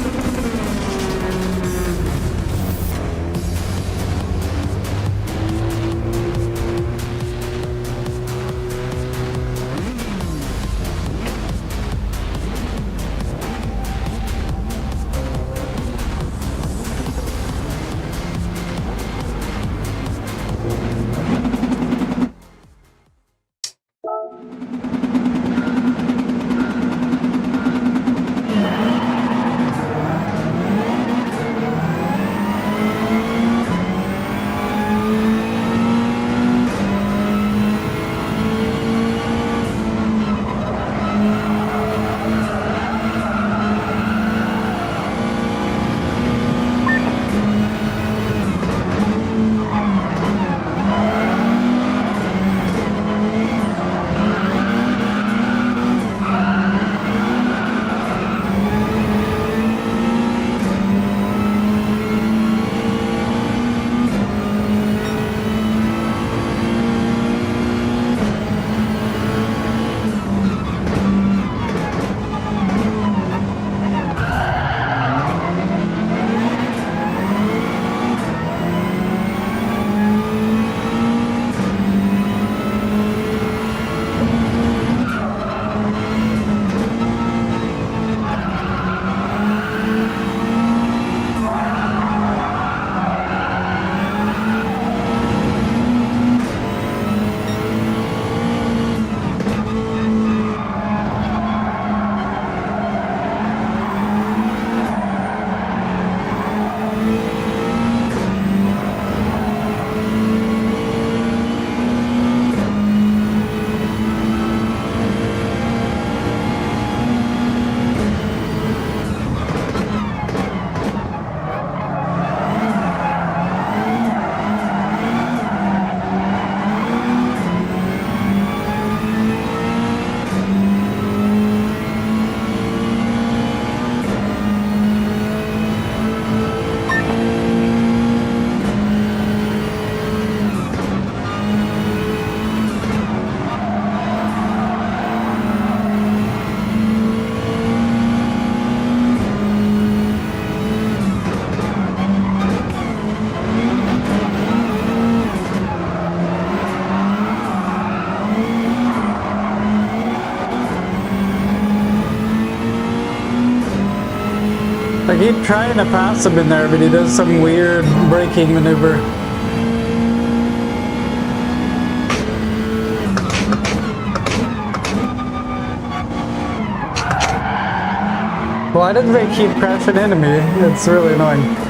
A: I keep trying to pass him in there, but he does some weird braking maneuver. Why did they keep crashing into me? It's really annoying.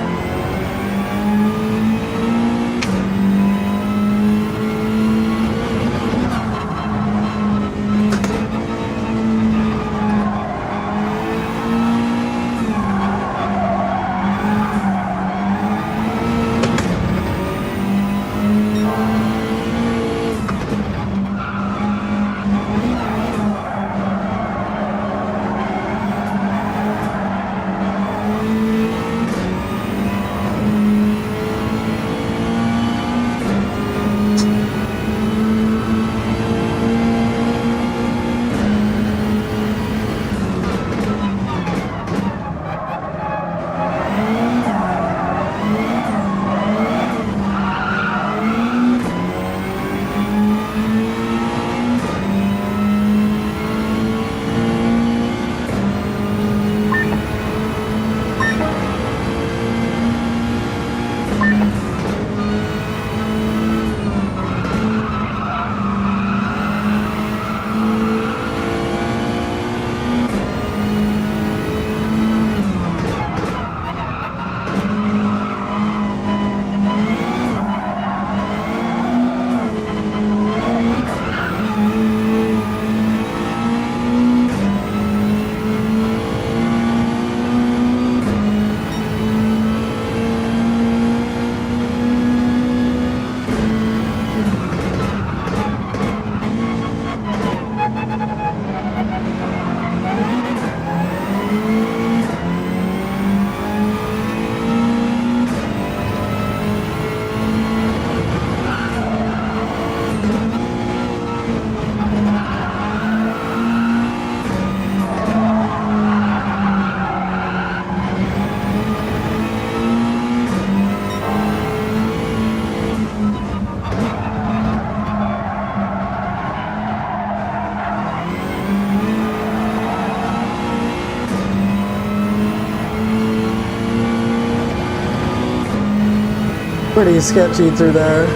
A: Pretty sketchy through there.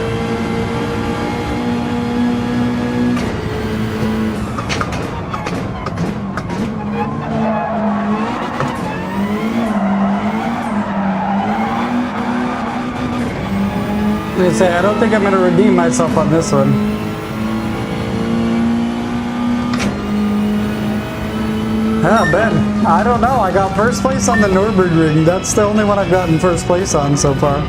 A: Let me say, I don't think I'm going to redeem myself on this one. Ah, Ben, I don't know. I got first place on the Nürburgring. That's the only one I've gotten first place on so far.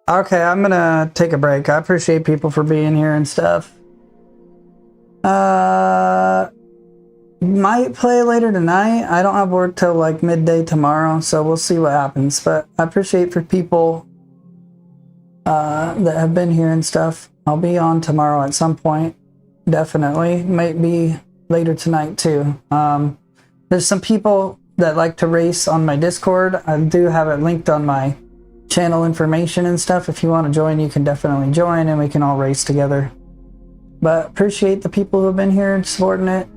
A: Okay, I'm gonna take a break. I appreciate people for being here and stuff. Might play later tonight. I don't have work till like midday tomorrow, so we'll see what happens. But I appreciate for people that have been here and stuff. I'll be on tomorrow at some point. Definitely. Might be later tonight too. There's some people that like to race on my Discord. I do have it linked on my channel information and stuff. If you want to join, you can definitely join and we can all race together. But appreciate the people who have been here and supporting it.